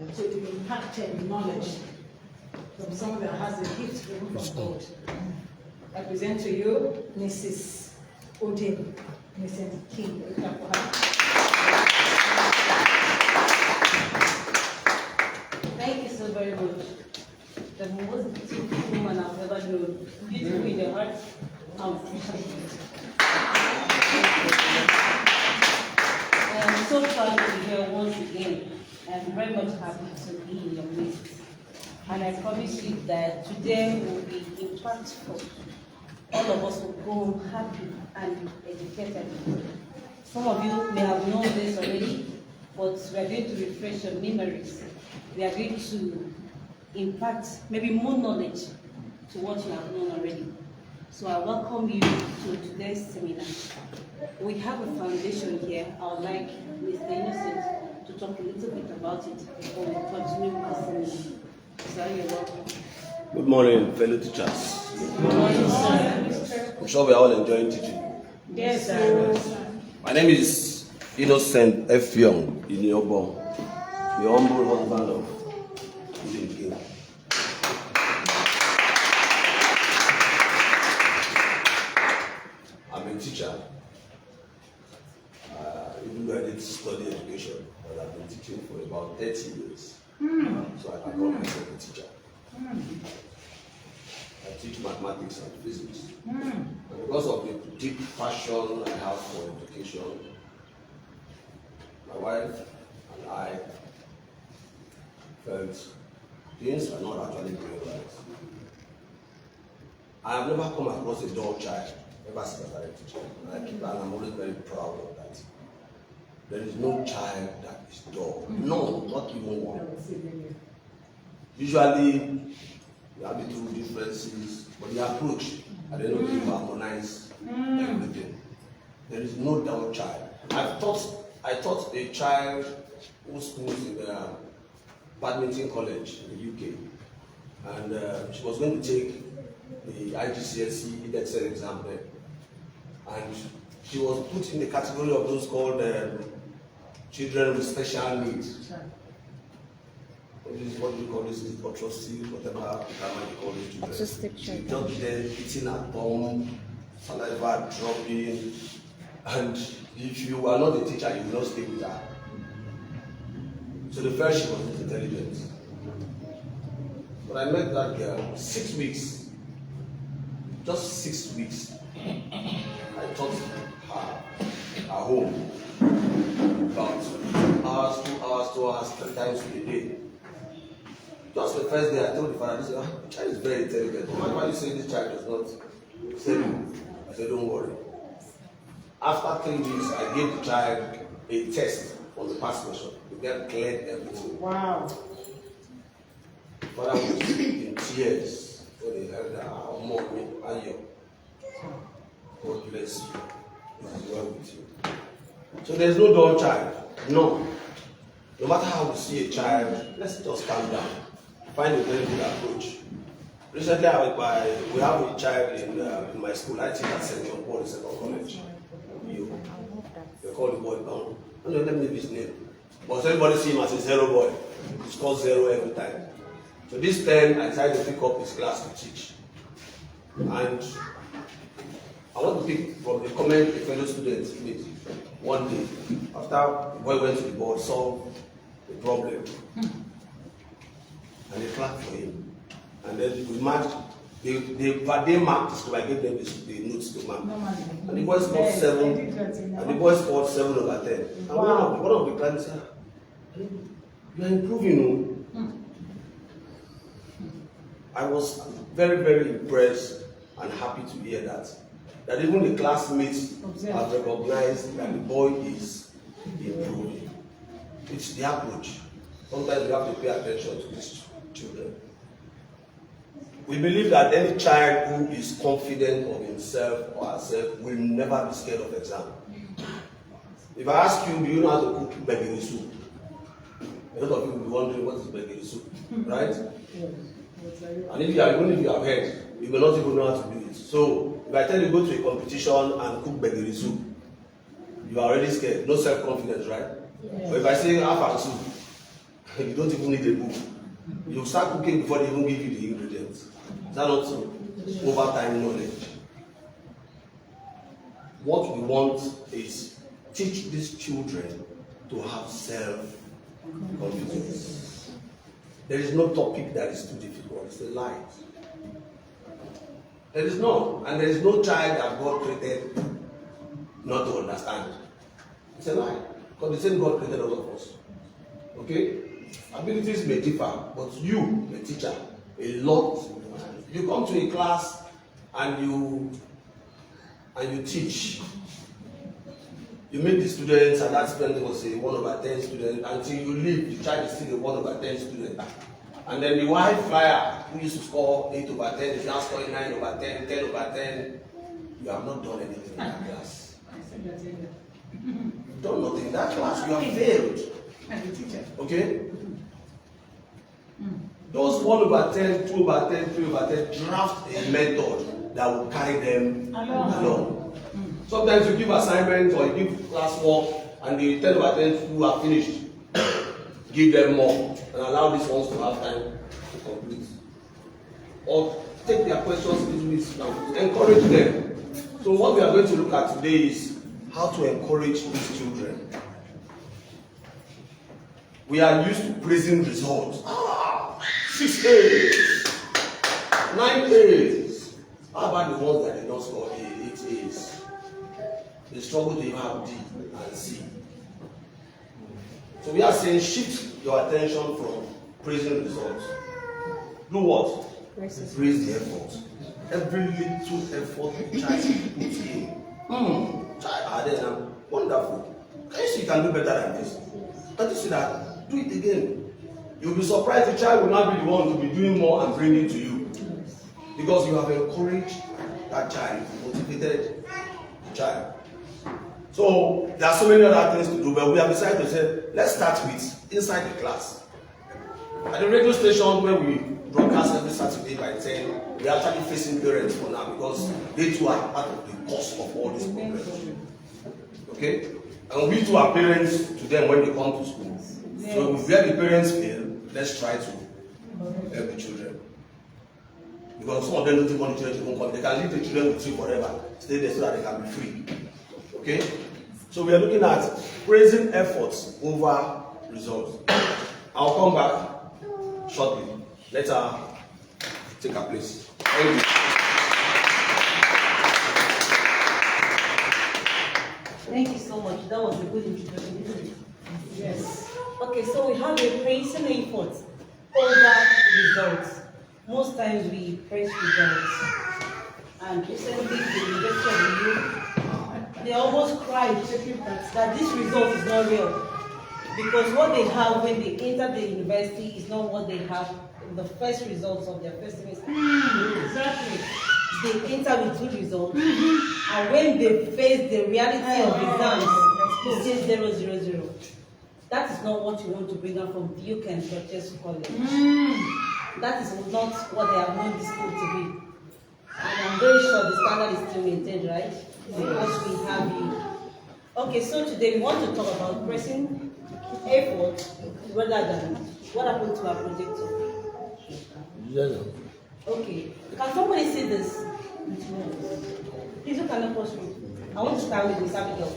to impart knowledge from someone that has a gift given from God. I present to you Mrs. Odin, Mrs. King. Thank you so very much. The most beautiful woman I've ever known. Beautiful in the heart. I'm so proud to be here once again. I'm very much happy to be in your midst. And I promise you that today will be impactful. All of us will go home happy and educated. Some of you may have known this already, but we are going to refresh your memories. We are going to impart maybe more knowledge to what you have known already. So I welcome you to today's seminar. We have a foundation here. I would like Mr. Innocent to talk a little bit about it before we continue with the seminar. Sir, you're welcome. Good morning, fellow teachers. Good morning, sir. I'm sure we are all enjoying teaching. Yes, sir. My name is Innocent F. Young in Yobo, the humble husband of the King. I'm a teacher. Even though I did study education, but I've been teaching for about 30 years. So I can call myself a teacher. I teach mathematics and physics. And because of the deep passion I have for education, my wife and I felt things are not actually going right. I have never come across a dull child ever since I started teaching. And I'm always very proud of that. There is no child that is dull. No, not even one. Usually, we have the two differences, but the approach, at the end of the day, harmonize everything. There is no dull child. I taught a child who schools in badminton college in the UK, and she was going to take the IGCSE EDEXL exam there, and she was put in the category of those called children with special needs. What do you call this? Autistic, whatever you call these children. Autistic children. Just there eating at home, saliva dropping, and if you are not a teacher, you will not stay with her. So the first she was intelligent. But I met that girl 6 weeks. Just 6 weeks. I taught her at home about 2 hours, 3 times a day. Just the first day I told the father, the child is very intelligent. Why you say this child does not study? I said, don't worry. After 3 weeks, I gave the child a test on the past question. The girl cleared everything. Wow. Father was in tears when he heard that mommy, Ayo. God bless you. It is well with you. So there's no dull child. No. No matter how we see a child, let's just calm down. Find a very good approach. Recently, we have a child in my school. I teach at St. John Paul Second College. They call the boy down. I don't let me leave his name. But everybody see him as a zero boy. He scores 0 every time. So this time, I decided to pick up his class to teach. And I want to pick from the comment a fellow student made one day. After the boy went to the board, solved the problem. And they clapped for him. And then we marked, they marked the school. I gave them the notes to mark. And the boy scored 7. And the boy scored 7 over 10. And wow. one of the clients said, you are improving. I was very, very impressed and happy to hear that. That even the classmates have recognized that the boy is improving. It's the approach. Sometimes you have to pay attention to these children. We believe that any child who is confident of himself or herself will never be scared of exam. If I ask you, do you know how to cook begiri soup? A lot of people will be wondering what is begiri soup, right? And even if you have heard, you may not even know how to do it. So if I tell you go to a competition and cook begiri soup, you are already scared, no self-confidence, right? Yes. But if I say half and soup, You don't even need a book. You start cooking before they even give you the ingredients. Is that not so? Overtime knowledge. What we want is teach these children to have self-confidence. There is no topic that is too difficult. It's a lie. There is none. And there is no child that God created not to understand. It's a lie. Because the same God created all of us. Okay? Abilities may differ, but you, the teacher, a lot. You come to a class and you teach. You meet the students, and that student was a 1/10 student. Until you leave, the child is still a 1/10 student. And then the white flyer, who used to score 8/10, is now scoring 9/10, 10/10. You have not done anything in that class. You've done nothing in that class. You have failed. Okay? Those 1/10, 2/10, 3/10, draft a method that will carry them along. Sometimes you give assignments or you give classwork and the 10/10 who are finished, give them more and allow these ones to have time to complete. Or take their questions into it now. Encourage them. So what we are going to look at today is how to encourage these children. We are used to praising results. 6 A's, 9 A's. How about the ones that did not score 8 A's? They struggle to even have D and C. So we are saying shift your attention from praising results. Do what? Praise the effort. Every little effort the child puts in. Child, wonderful. Can you see you can do better than this? Can't you see that? Do it again. You'll be surprised the child will not be the one to be doing more and bringing to you. Because you have encouraged that child, motivated the child. So there are so many other things to do, but we have decided to say, let's start with inside the class. At the radio station where we broadcast every Saturday by 10, we are actually facing parents for now because they too are part of the cause of all these problems. Okay? And we too are parents to them when they come to school. So where the parents fail, let's try to help the children. Because some of them don't even want the children to come. They can leave the children with you forever, stay there so that they can be free. Okay? So we are looking at praising efforts over results. I'll come back shortly. Let her take her place. Thank you. Thank you so much. That was a good introduction, isn't it? Yes. Okay, so we have a praising effort over results. Most times we praise results. And recently, the University of the Youth, they almost cried that this result is not real. Because what they have when they enter the university is not what they have in the first results of their first semester. Exactly. They enter with good results, and when they face the reality of exams, it says 000. That is not what you want to bring out from Duke and Duchess College. That is not what they have known this school to be. And I'm very sure the standard is still maintained, right? Because we have you. Okay, so today we want to talk about pressing effort rather than what happened to our projector. Okay, can somebody see this? Please, you cannot post me. I want to start with Miss Abigail.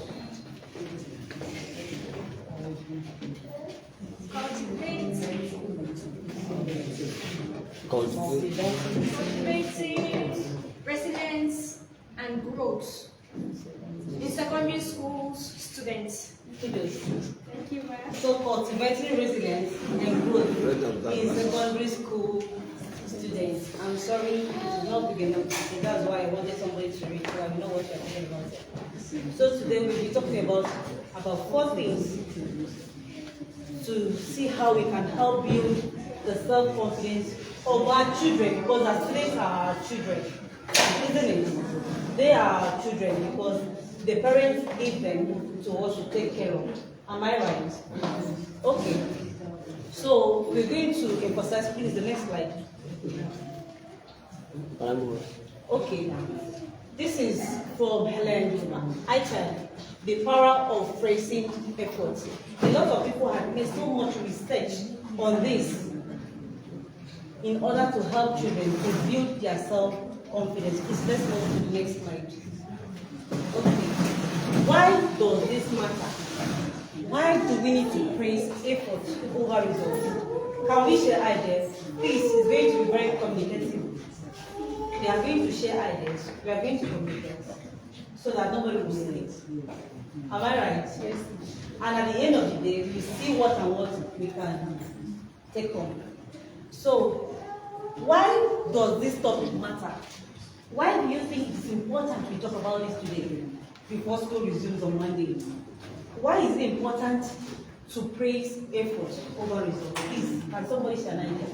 Cultivating resilience and growth in secondary school students. Thank you, ma'am. So cultivating resilience and growth in secondary school students. I'm sorry, it is not big enough. So that's why I wanted somebody to read so I know what you're talking about. So today we'll be talking about 4 things to see how we can help build the self-confidence of our children, because our students are our children, isn't it? They are our children because the parents give them to us to take care of. Am I right? Okay. So we're going to emphasize, please, the next slide. Okay. This is from Helen Eichel, The Power of Praising Effort. A lot of people have made so much research on this in order to help children to build their self-confidence. Please, let's go to the next slide. Okay. Why does this matter? Why do we need to praise effort over results? Can we share ideas? Please, it's going to be very communicative. We are going to share ideas. We are going to communicate so that nobody will sleep. Am I right? Yes. And at the end of the day, we see what and what we can take on. So, why does this topic matter? Why do you think it's important we talk about this today before school resumes on Monday? Why is it important to praise effort over results? Please, can somebody share an idea?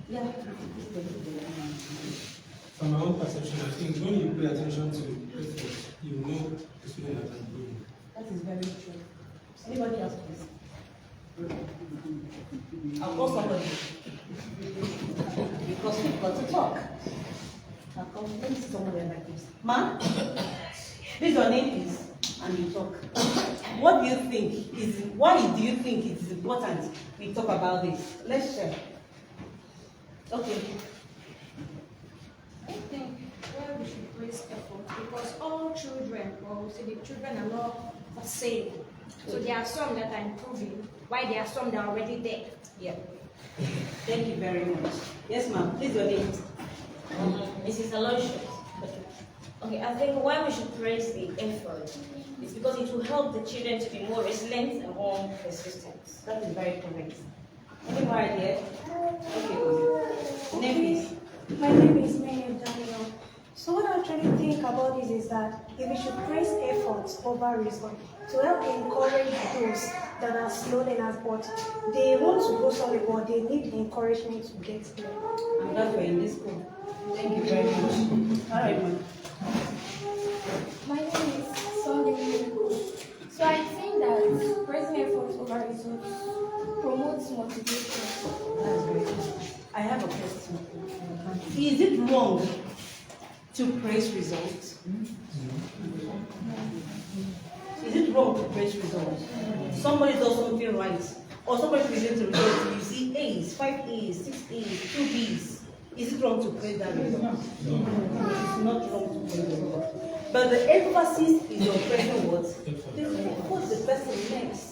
Yeah. From my own perception, I think when you pay attention to effort, you know the student that can do. That is very true. Anybody else, please? I'll call somebody. Because we've got to talk. I'll call, let me see somebody like this. Ma, this is your name, please, and you talk. What do you think is, why do you think it is important we talk about this? Let's share. Okay. I think we should praise effort because all children, or say the children are not the same. So there are some that are improving, while there are some that are already there. Yeah. Thank you very much. Yes, ma'am. Please your name. Mrs. Aloysius. Okay, I think why we should praise the effort is because it will help the children to be more resilient and more persistent. That is very correct. Any more idea? Okay. Name, please. My name is Mary Daniel. So what I actually think about this is that if we should praise efforts over result to help encourage those that are slow learners, but they want to go somewhere, but they need the encouragement to get there. I'm glad we're in this school. Thank you very much. All right, ma'am. My name is Sunday. So I think that praising efforts over results promotes motivation. That's great. I have a question. Is it wrong to praise results? Is it wrong to praise results? Somebody does something right, or somebody presents a result, you see A's, 5 A's, 6 A's, 2 B's. Is it wrong to praise that result? It's not wrong to praise the result. But the emphasis is on praising what? What the person makes.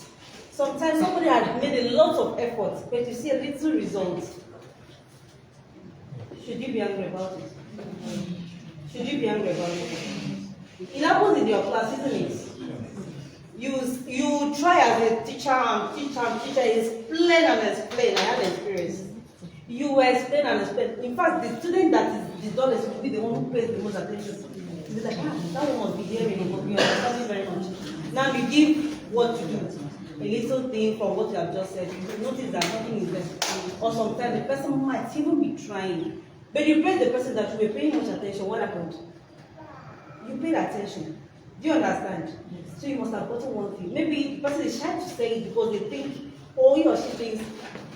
Sometimes somebody has made a lot of effort, but you see a little result. Should you be angry about it? Should you be angry about it? It happens in your class, isn't it? You try as a teacher and teacher, explain and explain. I have experience. You explain and explain. In fact, the student that is the dullest will be the one who pays the most attention. You'll be like, that one must be hearing, but we understand very much. Now you give what to do. A little thing from what you have just said. You notice that nothing is there. Or sometimes the person might even be trying. But you praise the person that you were paying much attention. What happened? You paid attention. Do you understand? So you must have gotten one thing. Maybe the person is shy to say it because they think, or he or she thinks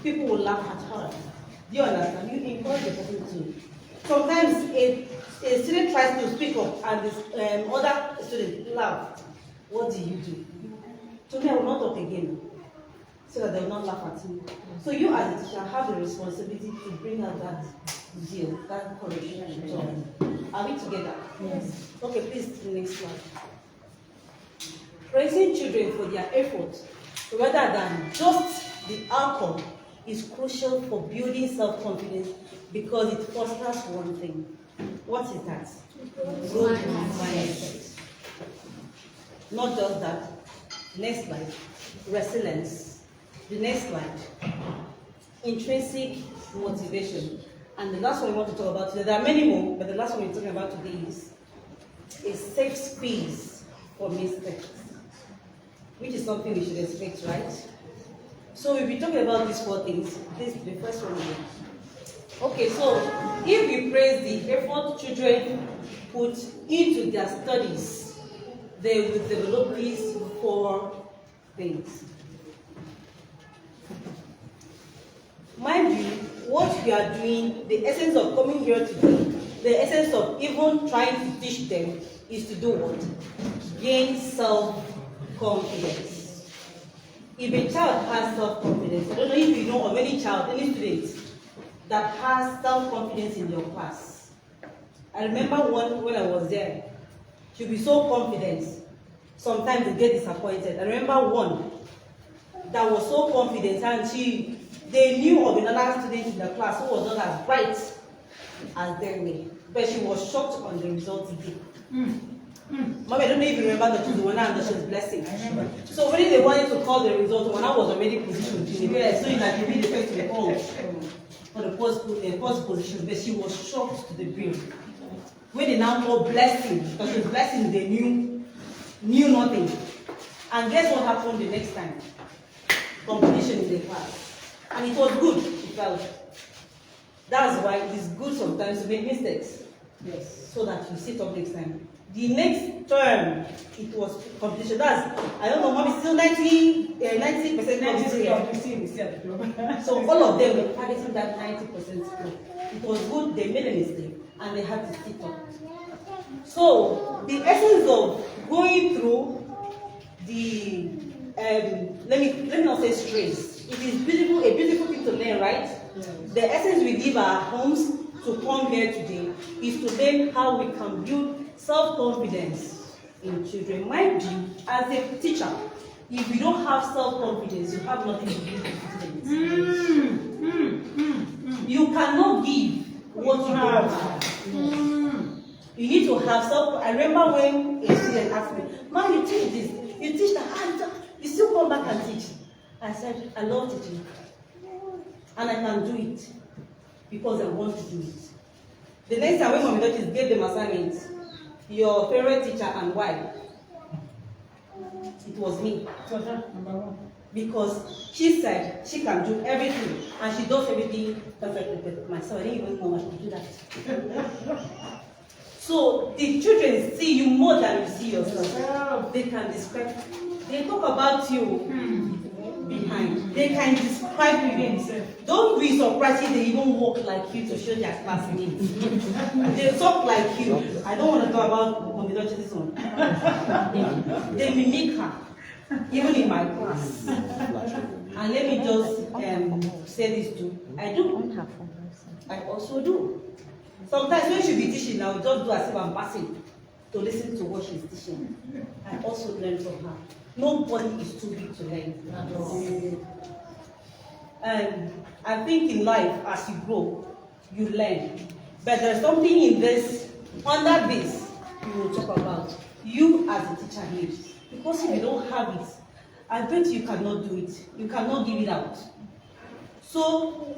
people will laugh at her. Do you understand? You encourage the person too. Sometimes a student tries to speak up and this other student laugh. What do you do? Today I will not talk again, so that they will not laugh at me. So you as a teacher have the responsibility to bring out that zeal, that courage. Are we together? Yes. Okay, please, next slide. Praising children for their effort rather than just the outcome is crucial for building self-confidence because it fosters one thing. What is that? Growth mindset. Not just that. Next slide. Resilience. The next slide. Intrinsic motivation. And the last one we want to talk about today, there are many more, but the last one we're talking about today is a safe space for mistakes, which is something we should expect, right? So we'll be talking about these 4 things. This is the first one here. Okay, so if we praise the effort children put into their studies, they will develop these 4 things. Mind you, what we are doing, the essence of coming here today, the essence of even trying to teach them is to do what? Gain self-confidence. if a child has self-confidence, I don't know if you know of any child, any student that has self-confidence in your class. I remember one when I was there, she'd be so confident, sometimes they get disappointed. I remember one that was so confident and they knew of another student in the class who was not as bright as them, but she was shocked on the result today. Mommy, I don't know if you remember the one and Duchess blessing. So when they wanted to call the result, when I was already positioned, she realized so that you be the first to be called for the first position, but she was shocked to the brim. When they now call blessing, because with blessing they knew nothing. And guess what happened the next time? Competition in the class. And it was good, it felt. That's why it is good sometimes to make mistakes. Yes. So that you sit up next time. The next term, it was competition. That's, I don't know, maybe still 90% competition. So all of them were targeting that 90% score. It was good, they made a mistake, and they had to sit up. So the essence of going through the, let me not say stress. It is beautiful, a beautiful thing to learn, right? Yes. The essence we leave our homes to come here today is to learn how we can build self-confidence in children. Mind you, as a teacher, if you don't have self-confidence, you have nothing to give to students. You cannot give what you don't have. You need to have self. I remember when a student asked me, "Mom, you teach this, you teach that, you still come back and teach." I said, "I love teaching, and I can do it because I want to do it." The next time when Mommy Duchess gave them assignments, your favorite teacher and why? It was me. Because she said she can do everything and she does everything perfectly. But myself, I didn't even know how to do that. So the children see you more than you see yourself. They can describe, they talk about you behind. They can describe you themselves. Don't be surprised if they even walk like you to show their classmates. They talk like you. I don't want to talk about Mommy Duchess this one. They mimic her, even in my class. And let me just say this too. I do. I also do. Sometimes when she be teaching, I will just do as if I'm passing to listen to what she's teaching. I also learn from her. Nobody is too big to learn. And I think in life, as you grow, you learn. But there's something in this, under this, we will talk about. You as a teacher needs. Because if you don't have it, I bet you cannot do it. You cannot give it out. So,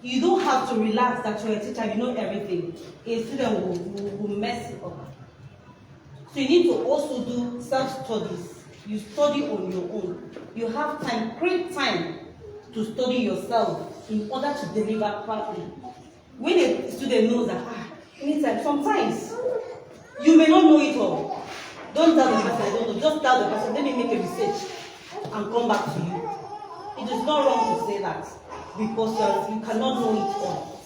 you don't have to relax that you're a teacher, you know everything. A student will mess it up. So you need to also do self-studies. You study on your own. You have time, create time to study yourself in order to deliver properly. When a student knows that, anytime, sometimes you may not know it all. Don't tell the person, I don't know. Just tell the person, let me make a research and come back to you. It is not wrong to say that because you cannot know it all.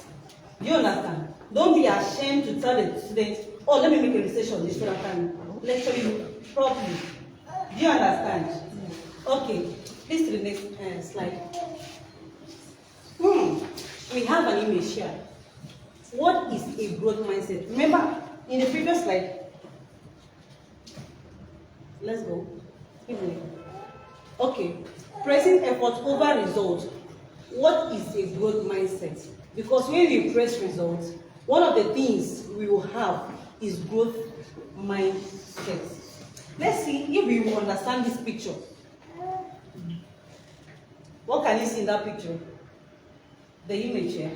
Do you understand? Don't be ashamed to tell the student, oh, let me make a research on this so I can lecture you properly. Do you understand? Okay, please to the next slide. We have an image here. What is a growth mindset? Remember, in the previous slide, let's go. Okay, pressing effort over results. What is a growth mindset? Because when we press results, one of the things we will have is growth mindset. Let's see if we will understand this picture. What can you see in that picture? The image here.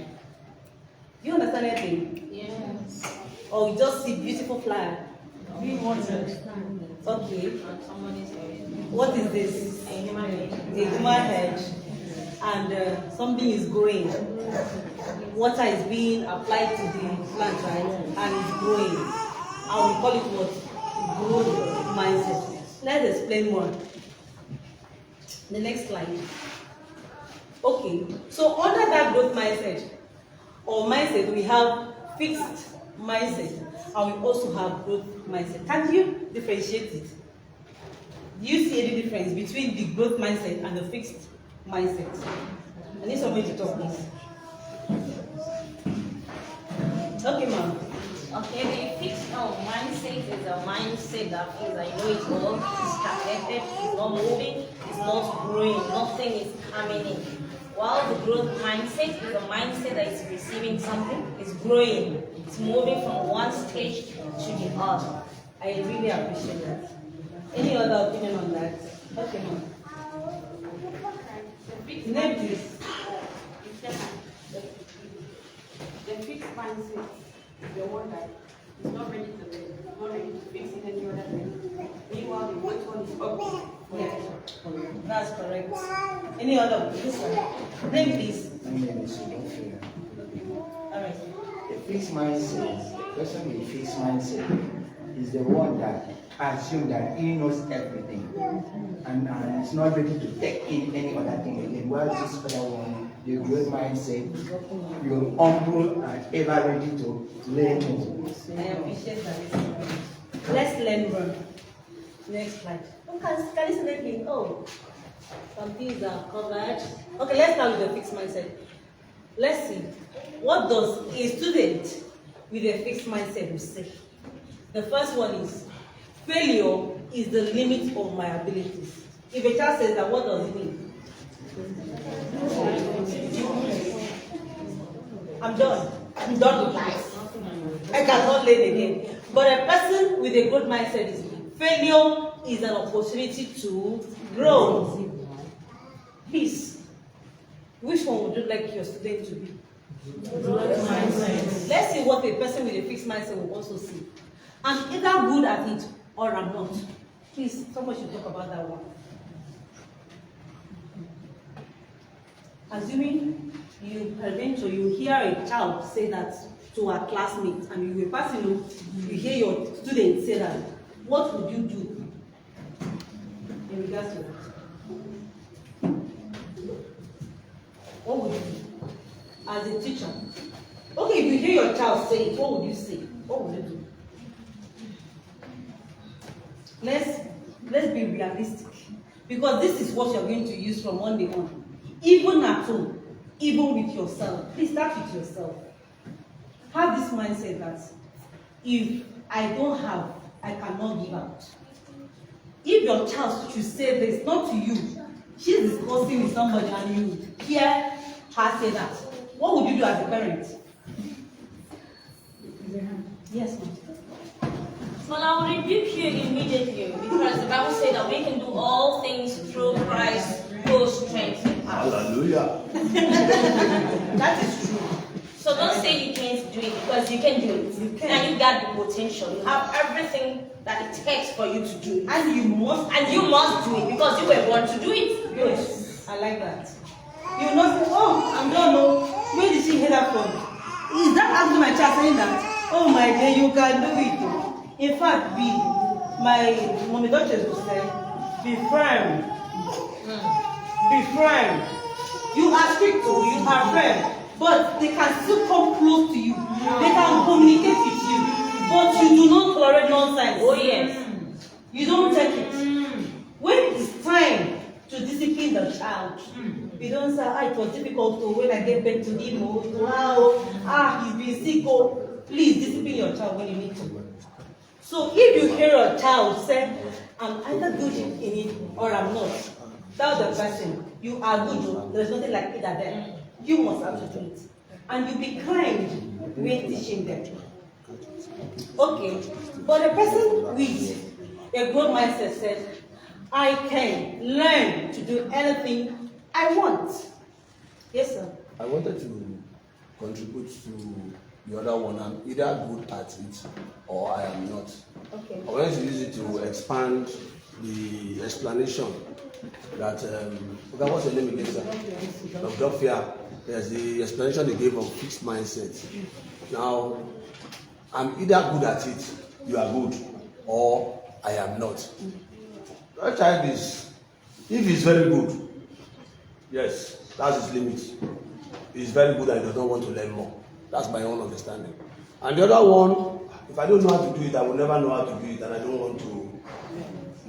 Do you understand anything? Yes. Or you just see beautiful flower? We want to understand. Okay. What is this? A human head. A human head. And something is growing. Water is being applied to the plant, right? And it's growing. And we call it what? Growth mindset. Let's explain more. The next slide. Okay, so under that growth mindset or mindset, we have fixed mindset and we also have growth mindset. Can you differentiate it? Do you see any difference between the growth mindset and the fixed mindset? I need somebody to talk, please. Okay, ma'am. Okay, the fixed mindset is a mindset that feels like it's all stagnated, it's not moving, it's not growing, nothing is coming in. While the growth mindset is a mindset that is receiving something, it's growing, it's moving from one stage to the other. I really appreciate that. Any other opinion on that? Okay, ma'am. Name please. The fixed mindset is the one that is not ready to learn, not ready to fix it any other thing. Meanwhile, the which one is up. Yeah, that's correct. Any other? This one. Name please. My name is Duchess. All right. A fixed mindset, the person with a fixed mindset is the one that assumes that he knows everything and is not ready to take in any other thing again. While this other one, the growth mindset, you're humble and ever ready to learn more. I appreciate that. Let's learn more. Next slide. Oh, can you select me? Oh, some things are covered. Okay, let's start with the fixed mindset. Let's see. What does a student with a fixed mindset will say? The first one is, failure is the limit of my abilities. If a child says that, what does it mean? I'm done. I'm done with life. I cannot learn again. But a person with a growth mindset is, failure is an opportunity to grow. Please, which one would you like your student to be? Growth mindset. Let's see what a person with a fixed mindset will also see. I'm either good at it or I'm not. Please, someone should talk about that one. Assuming you eventually you hear a child say that to a classmate, and you a person you hear your student say that, what would you do in regards to that? What would you do as a teacher? Okay, if you hear your child say it, what would you say? What would you do? Let's be realistic, because this is what you're going to use from Monday on. Even at home, even with yourself. Please start with yourself. Have this mindset that if I don't have, I cannot give out. If your child should say this, not to you, she's discussing with somebody and you hear her say that, what would you do as a parent? Yes, ma'am. Well, I will rebuke you immediately, because the Bible says that we can do all things through Christ who strengthens us. Hallelujah. That is true. So don't say you can't do it, because you can do it. You can. And you got the potential. You have everything that it takes for you to do it. And you must do it, because you were born to do it. Yes, I like that. You will not say, oh, I'm done, no. Where did she hear that from? Is that asking my child saying that, oh my dear, you can do it? In fact, my mommy Duchess would say, be firm. Be firm. You are strict, you are firm, but they can still come close to you. They can communicate with you, but you do not tolerate nonsense. Oh yes. You don't take it. When it's time to discipline the child, we don't say, it was difficult when I get back to him. Wow, he's been sick. Please discipline your child when you need to. So if you hear a child say, I'm either good in it or I'm not, tell the person, you are good, there's nothing like either there. You must have to do it. And you be kind when teaching them. Okay, but a person with a growth mindset says, I can learn to do anything I want. Yes, sir. I wanted to contribute to the other one. I'm either good at it or I am not. Okay. I wanted to use it to expand the explanation that what's your name again, sir? Of Duchess. There's the explanation they gave of fixed mindset. Now, I'm either good at it, you are good, or I am not. That child is, if he's very good, yes, that's his limit. He's very good and he does not want to learn more. That's my own understanding. And the other one, if I don't know how to do it, I will never know how to do it, and I don't want to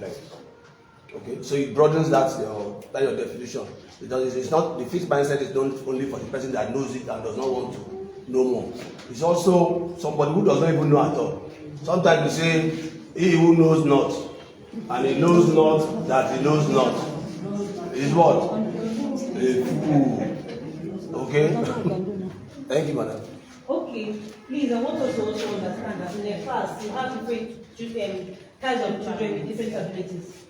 learn. Okay, so it broadens that your definition. Because it's not the fixed mindset is not only for the person that knows it and does not want to know more. It's also somebody who does not even know at all. Sometimes we say, he who knows not, and he knows not that he knows not, is what? A fool. Okay? Thank you, madam. Okay, please, I want us to also understand that in a class, you have different kinds of children with different abilities.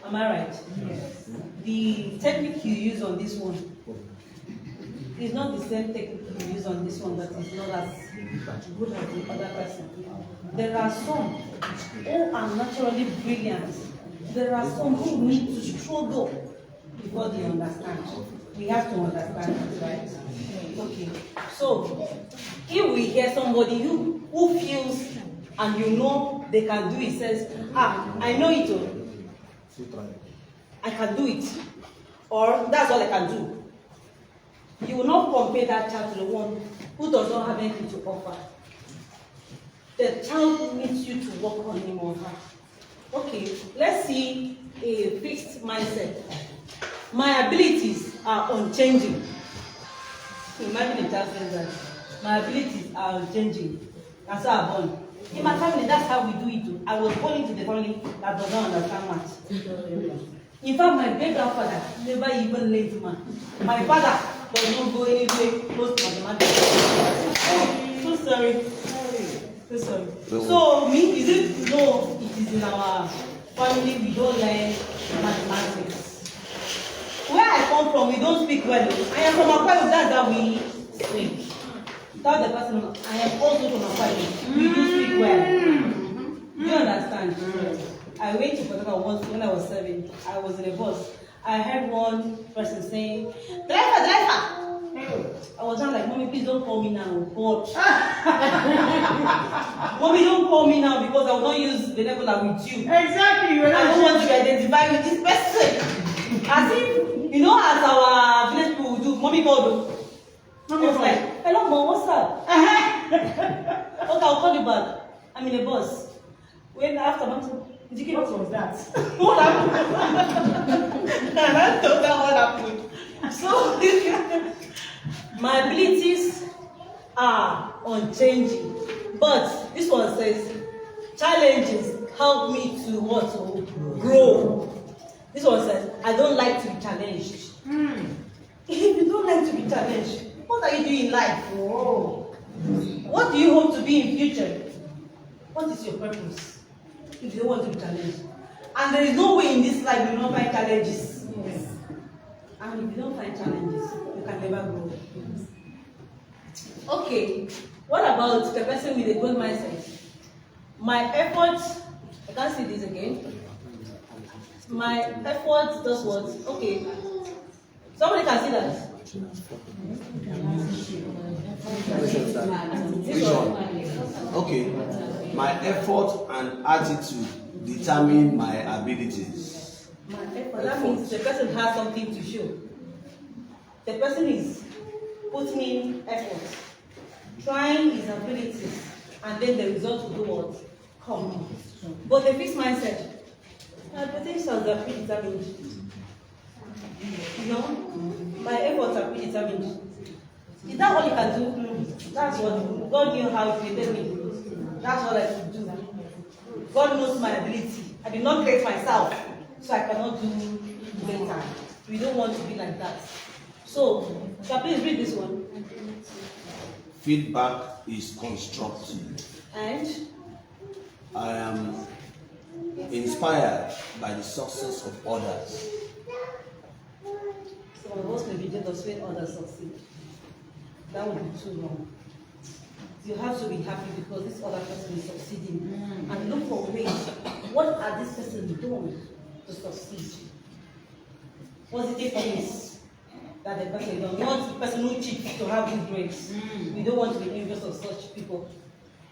Am I right? Yes. The technique you use on this one is not the same technique you use on this one, but it's not as good as the other person. There are some who are naturally brilliant. There are some who need to struggle before they understand. We have to understand that, right? Okay. So, if we hear somebody who feels and you know they can do it, says, I know it, I can do it, or that's all I can do. You will not compare that child to the one who does not have anything to offer. The child needs you to work on him or her. Okay, let's see a fixed mindset. My abilities are unchanging. Imagine a child says that. My abilities are unchanging. That's how I'm born. In my family, that's how we do it too. I was born into the family that does not understand math. In fact, my great grandfather never even learned math. My father does not go anywhere close to mathematics. So sorry. So sorry. So me, is it no? It is in our family we don't learn mathematics. Where I come from, we don't speak well. I am from Akwa, that's how we speak. Tell the person, I am also from Akwa. We do speak well. Do you understand? I went to Portugal once when I was 7. I was in a bus. I heard one person saying, driver! I was not like, Mommy, please don't call me now. But Mommy, don't call me now because I will not use the level with you. Exactly. I don't want to be identified with this person. As if, as our village people do, Mommy called them. I was like, hello, Mom, what's up? Okay, I'll call you back. I'm in a bus. When after Mom said, what was that? What happened? And I told her what happened. So, my abilities are unchanging. But this one says, challenges help me to what? To grow. This one says, I don't like to be challenged. If you don't like to be challenged, what are you doing in life? Oh. What do you hope to be in future? What is your purpose? If you don't want to be challenged. And there is no way in this life you don't find challenges. Yes. And if you don't find challenges, you can never grow. Okay. What about the person with a good mindset? My effort, I can't see this again. My effort does what? Okay. Somebody can see that. Which one? Okay. My effort and attitude determine my abilities. My effort. That means the person has something to show. The person is putting in effort, trying his abilities, and then the result will do what? Come. But the fixed mindset, my potentials are predetermined. My efforts are predetermined. Is that all you can do? That's what God knew how He created me. That's what I should do. God knows my ability. I did not create myself, so I cannot do better. We don't want to be like that. So, can please read this one? Feedback is constructive. And I am inspired by the success of others. some of us may be jealous when others succeed. That would be too long. You have to be happy because this other person is succeeding. And look for ways. What are this person doing to succeed? Positive things that the person does. Not the person who cheats to have good grades. We don't want to be envious of such people.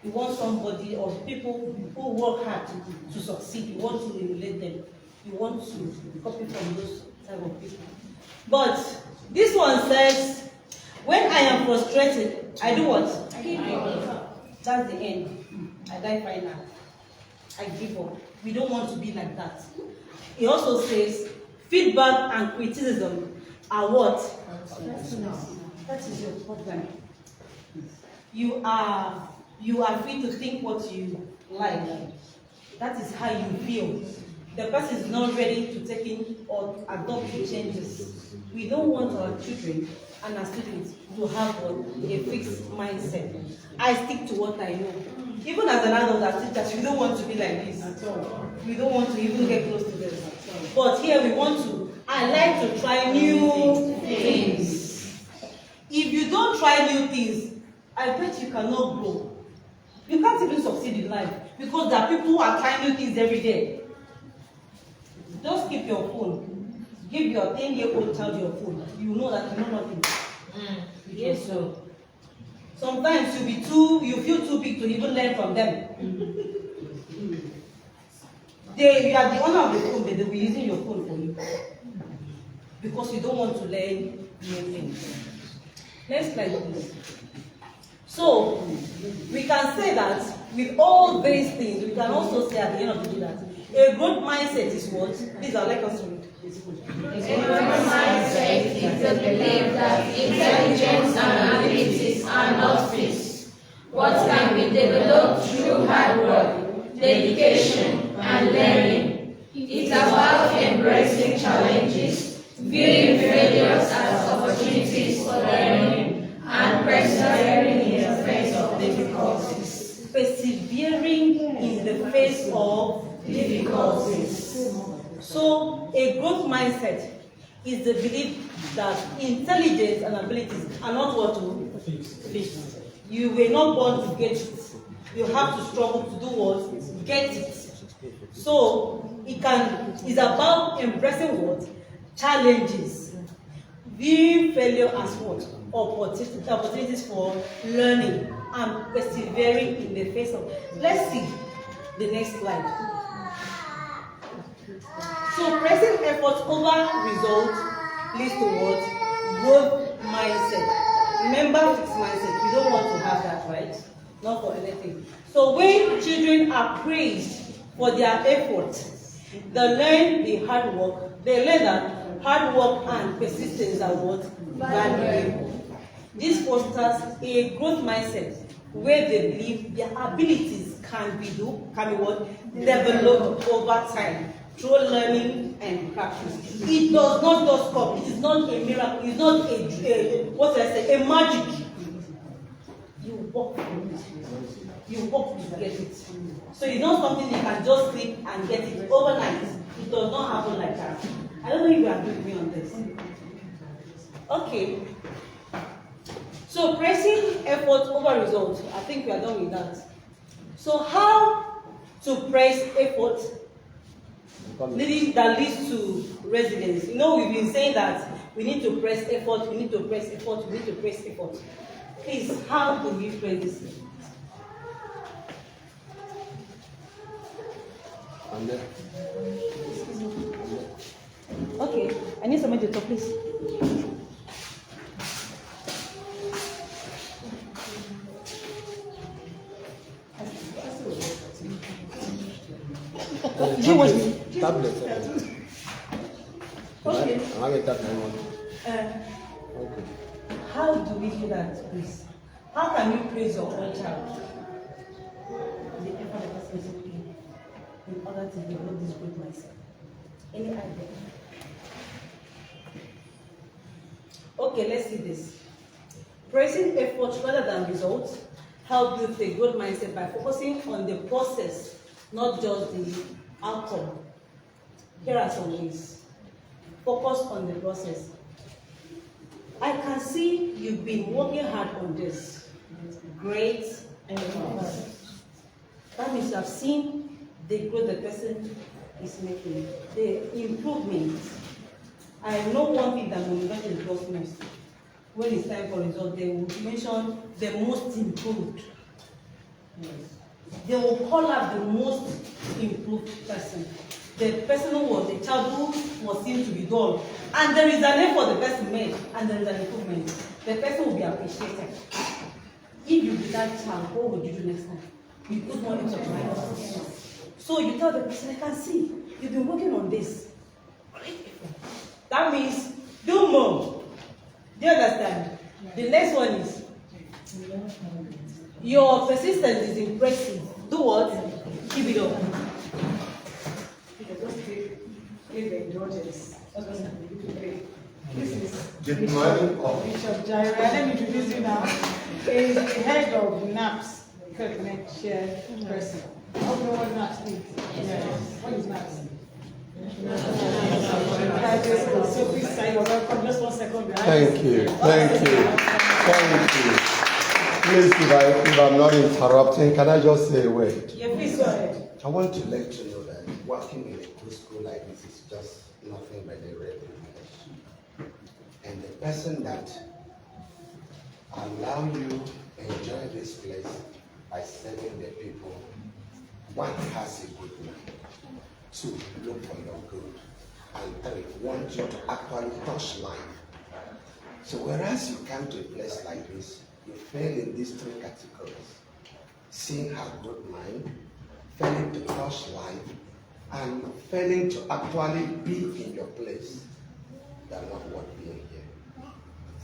We want somebody or people who work hard to succeed. We want to emulate them. We want to copy from those type of people. But this one says, when I am frustrated, I do what? I give up. That's the end. I die final. I give up. We don't want to be like that. He also says feedback and criticism are what? That is your problem. You are free to think what you like. That is how you feel. The person is not ready to take in or adopt the changes. We don't want our children and our students to have a fixed mindset. I stick to what I know. Even as an adult, as teachers, we don't want to be like this at all. We don't want to even get close to this. But here we want to. I like to try new things. If you don't try new things, I bet you cannot grow. You can't even succeed in life because there are people who are trying new things every day. Just keep your phone. Give your 10-year-old child your phone. You know that you know nothing. Yes, sir. Sometimes you feel too big to even learn from them. You are the owner of the phone, but they will be using your phone for you because you don't want to learn new things. Next slide, please. So we can say that with all these things, we can also say at the end of the day that a growth mindset is what? Please, I'd like us to read. A growth mindset is the belief that intelligence and abilities are not fixed, but can be developed through hard work, dedication, and learning. It's about embracing challenges, viewing failures as opportunities for learning, and persevering in the face of difficulties. Persevering in the face of difficulties. So, a growth mindset is the belief that intelligence and abilities are not what to fix. You were not born to get it. You have to struggle to do what? Get it. So, it's about embracing what? Challenges. Viewing failure as what? Opportunities for learning and persevering in the face of. Let's see the next slide. So pressing effort over results leads to what? Growth mindset. Remember fixed mindset. We don't want to have that, right? Not for anything. So when children are praised for their effort, they learn the hard work. They learn that hard work and persistence are what? Valuable. This fosters a growth mindset where they believe their abilities can be what? Developed over time through learning and practice. It does not just come. It is not a miracle. It's not a magic. You work for it. You work to get it. So it's not something you can just sleep and get it overnight. It does not happen like that. I don't know if you agree with me on this. Okay. So pressing effort over results. I think we are done with that. So how to press effort that leads to resilience? You know, we've been saying that we need to press effort, we need to press effort, we need to press effort. Please, how do we press this? Okay, I need somebody to talk, please. Tablet. Okay. I'm having that one. Okay. How do we do that, please? How can you praise your own child? The effort the person is putting in order to develop this growth mindset. Any idea? Okay, let's see this. Praising effort rather than results help build a growth mindset by focusing on the process, not just the outcome. Here are some ways. Focus on the process. I can see you've been working hard on this. Great. That means you have seen the growth the person is making, the improvement. I know one thing that motivates the most. When it's time for results, they will mention the most improved. Yes. They will call out the most improved person. The person who was the child who was seen to be dull. And there is an effort the person made, and there is an improvement. The person will be appreciated. If you be that child, what would you do next time? You put more into your mind. So you tell the person, I can see you've been working on this. That means do more. Do you understand? The next one is your persistence is impressive. Do what? Keep it up. This is Good morning. Bishop Jaira. Let me introduce you now. He is the head of NAPS, Kirknet Chairperson. I don't know what NAPS is. Yeah. What is NAPS? So please say you're welcome. Just 1 second. Thank you. Please, if I'm not interrupting, can I just say a word? Yeah, please go ahead. I want to let you know that working in a good school like this is just nothing but a rare privilege. And the person that allow you enjoy this place by serving the people, one, has a good mind, two, look for your good, and three, want you to actually touch life. So whereas you come to a place like this, you fail in these three categories: seeing her good mind, failing to touch life, and failing to actually be in your place. You are not worth being here.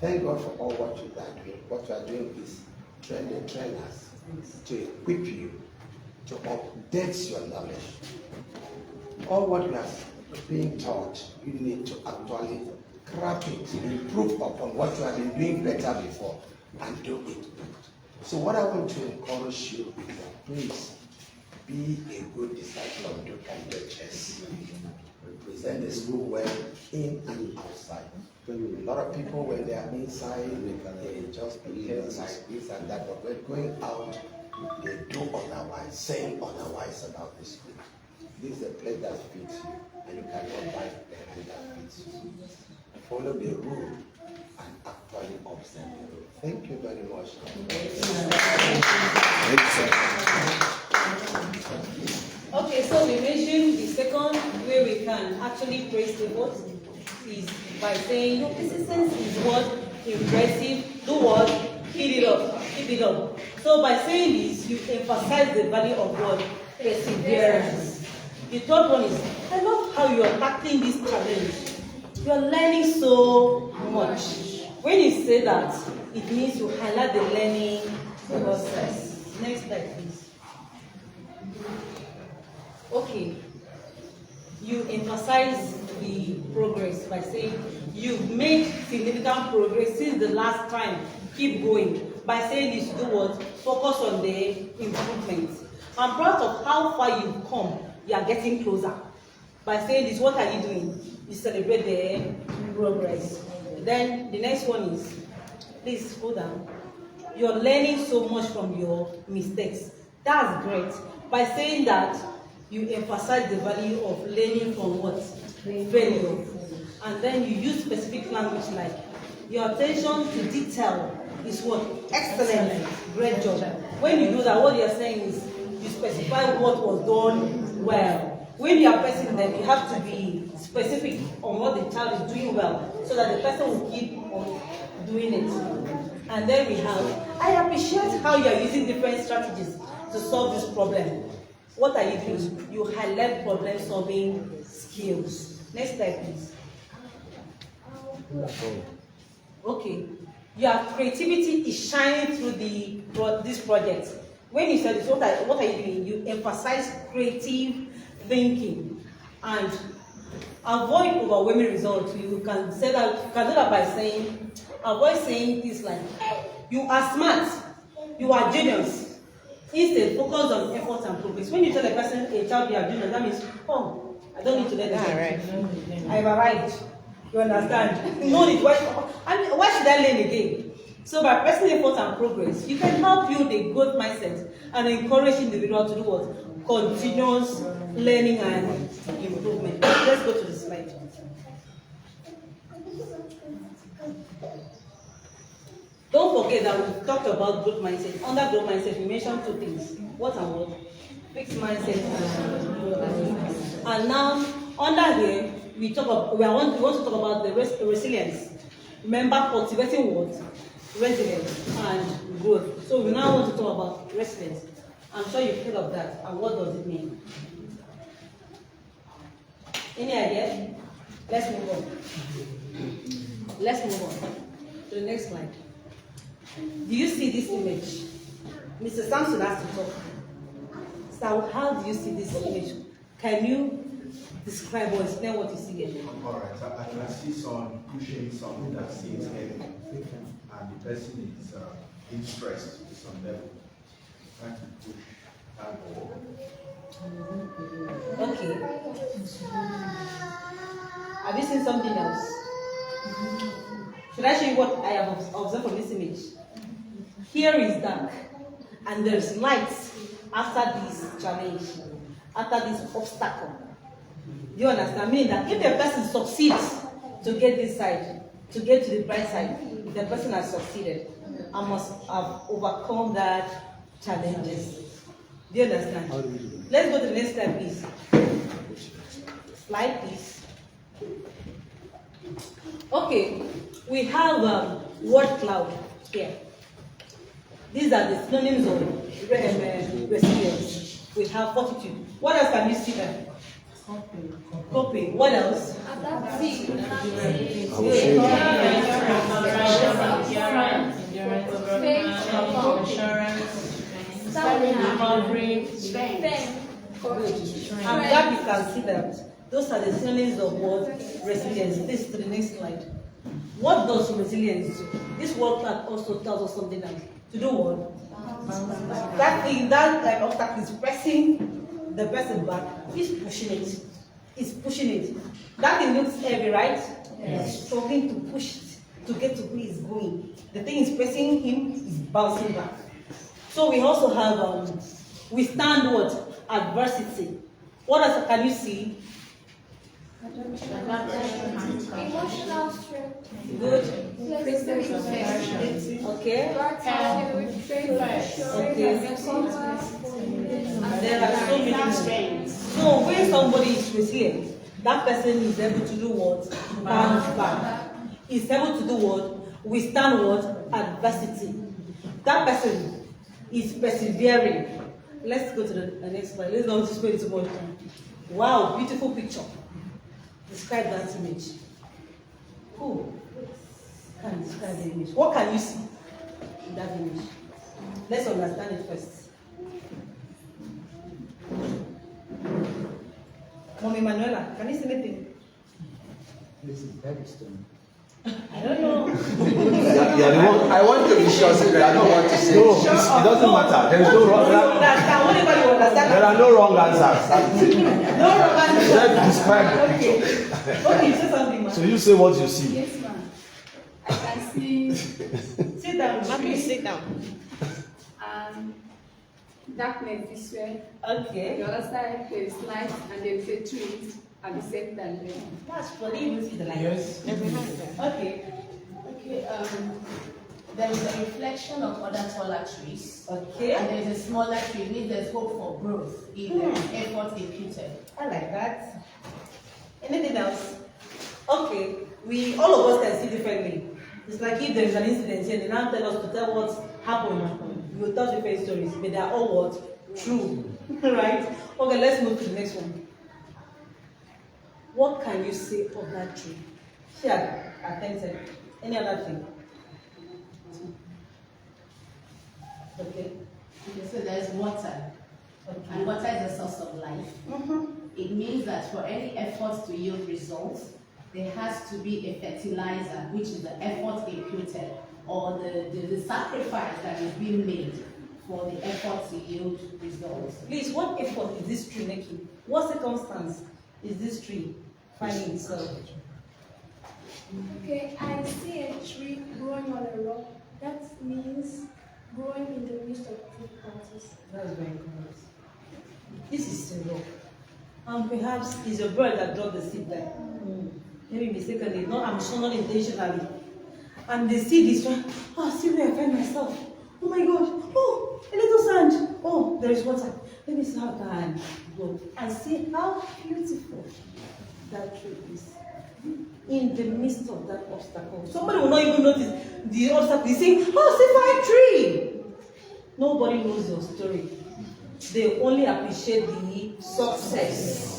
Thank God for all what you are doing. What you are doing is train us to equip you, to update your knowledge. All what you are being taught, you need to actually grab it, improve upon what you have been doing better before, and do it good. So what I want to encourage you is that please be a good disciple of Duchess. Represent the school well in and outside. A lot of people, when they are inside, they just behave like this and that, but when going out, they do otherwise, saying otherwise about the school. This is a place that fits you, and you cannot buy the hand that fits you. Follow the rule and actually observe the rule. Thank you very much. Okay, so we mentioned the second way we can actually praise the Lord is by saying your persistence is what? Impressive. Do what? Keep it up. Keep it up. So by saying this, you emphasize the value of what? Perseverance. The third one is, I love how you are tackling this challenge. You are learning so much. When you say that, it means you highlight the learning process. Next slide, please. Okay. You emphasize the progress by saying you've made significant progress since the last time. Keep going. By saying this, do what? Focus on the improvements. I'm proud of how far you've come. You are getting closer. By saying this, what are you doing? You celebrate the progress. Then the next one is, please hold on. You're learning so much from your mistakes. That's great. By saying that, you emphasize the value of learning from what? Failure. And then you use specific language like, your attention to detail is what? Excellent. Great job. When you do that, what you're saying is, you specify what was done well. When you are pressing them, you have to be specific on what the child is doing well, so that the person will keep on doing it. And then we have, I appreciate how you are using different strategies to solve this problem. What are you doing? You highlight problem solving skills. Next slide, please. Okay. Your creativity is shining through this project. When you said this, what are you doing? You emphasize creative thinking and avoid overwhelming results. You can say that. You can do that by saying, avoid saying things like, "You are smart," "You are genius." Instead, focus on effort and progress. When you tell a person, a child, "You are genius," that means, "Oh, I don't need to learn again. I've arrived." You understand? No need. Why should I learn again? So by pressing effort and progress, you can help build a growth mindset and encourage individuals to do what? Continuous learning and improvement. Let's go to the slide. Don't forget that we talked about growth mindset. Under growth mindset, we mentioned two things. What and what? Fixed mindset and growth mindset. And now, under here, we want to talk about the resilience. Remember, cultivating what? Resilience and growth. So we now want to talk about resilience. I'm sure you've heard of that. And what does it mean? Any idea? Let's move on. Let's move on to the next slide. Do you see this image? Mr. Sampson has to talk. So how do you see this image? Can you describe or explain what you see here? All right, I can see someone pushing something that seems heavy, and the person is being stressed to some level, trying to push that ball. Okay. Have you seen something else? Should I show you what I have observed from this image? Here is dark, and there's light after this challenge, after this obstacle. Do you understand? Meaning that if the person succeeds to get this side, to get to the bright side, the person has succeeded and must have overcome that challenges. Do you understand? Let's go to the next slide, please. Slide, please. Okay, we have word cloud here. These are the synonyms of resilience. We have fortitude. What else can you see there? Coping. What else? I'm glad you can see that. Those are the synonyms of word resilience. This to the next slide. What does resilience do? This word cloud also tells us something else. To do what? That thing, that like obstacle is pressing the person back. He's pushing it. He's pushing it. That thing looks heavy, right? Yes. He's struggling to push it to get to where he's going. The thing is pressing him, he's bouncing back. So we also have withstand what? Adversity. What else can you see? Emotional strength. Good. Okay. There are so many strengths. So when somebody is resilient, that person is able to do what? Bounce back. Is able to do what? Withstand what? Adversity. That person is persevering. Let's go to the next slide. Let's not spend it too much time. Wow, beautiful picture. Describe that image. Who can describe the image? What can you see in that image? Let's understand it first. Mommy Manuela, can you see anything? This is very stone. I don't know. I want to be sure that I don't want to say. No, it doesn't matter. There is no wrong answer. There are no wrong answers. No wrong answers. Let's describe the picture. Okay, say something, ma. So you say what you see. Yes, ma'am. I can see Sit down, mommy, sit down. darkness this way. Okay. The other side there is light and there is a tree at the same time there. That's funny, you see the light. Yes. Okay. Okay, there is a reflection of other taller trees. Okay. And there is a smaller tree, means there's hope for growth if there is effort imputed. I like that. Anything else? Okay. All of us can see differently. It's like if there is an incident here, they now tell us to tell what happened. We will tell different stories, but they are all what? True. Right? Okay, let's move to the next one. What can you say of that tree? She had attempted. Any other thing? Okay. So there's water. Okay. And water is a source of life. It means that for any efforts to yield results, there has to be a fertilizer, which is the effort imputed, or the sacrifice that is being made for the effort to yield results. Please, what effort is this tree making? What circumstance is this tree finding itself? Okay, I see a tree growing on a rock. That means growing in the midst of difficulties. That's very good. This is a rock. And perhaps it's a bird that dropped the seed there. Maybe mistakenly, I'm sure not intentionally. And the seed is trying, see where I find myself. Oh my God, oh, a little sand. Oh, there is water. Let me see how I can go and see how beautiful that tree is. In the midst of that obstacle. Somebody will not even notice the obstacle. You see, see, fine tree. Nobody knows your story. They only appreciate the success.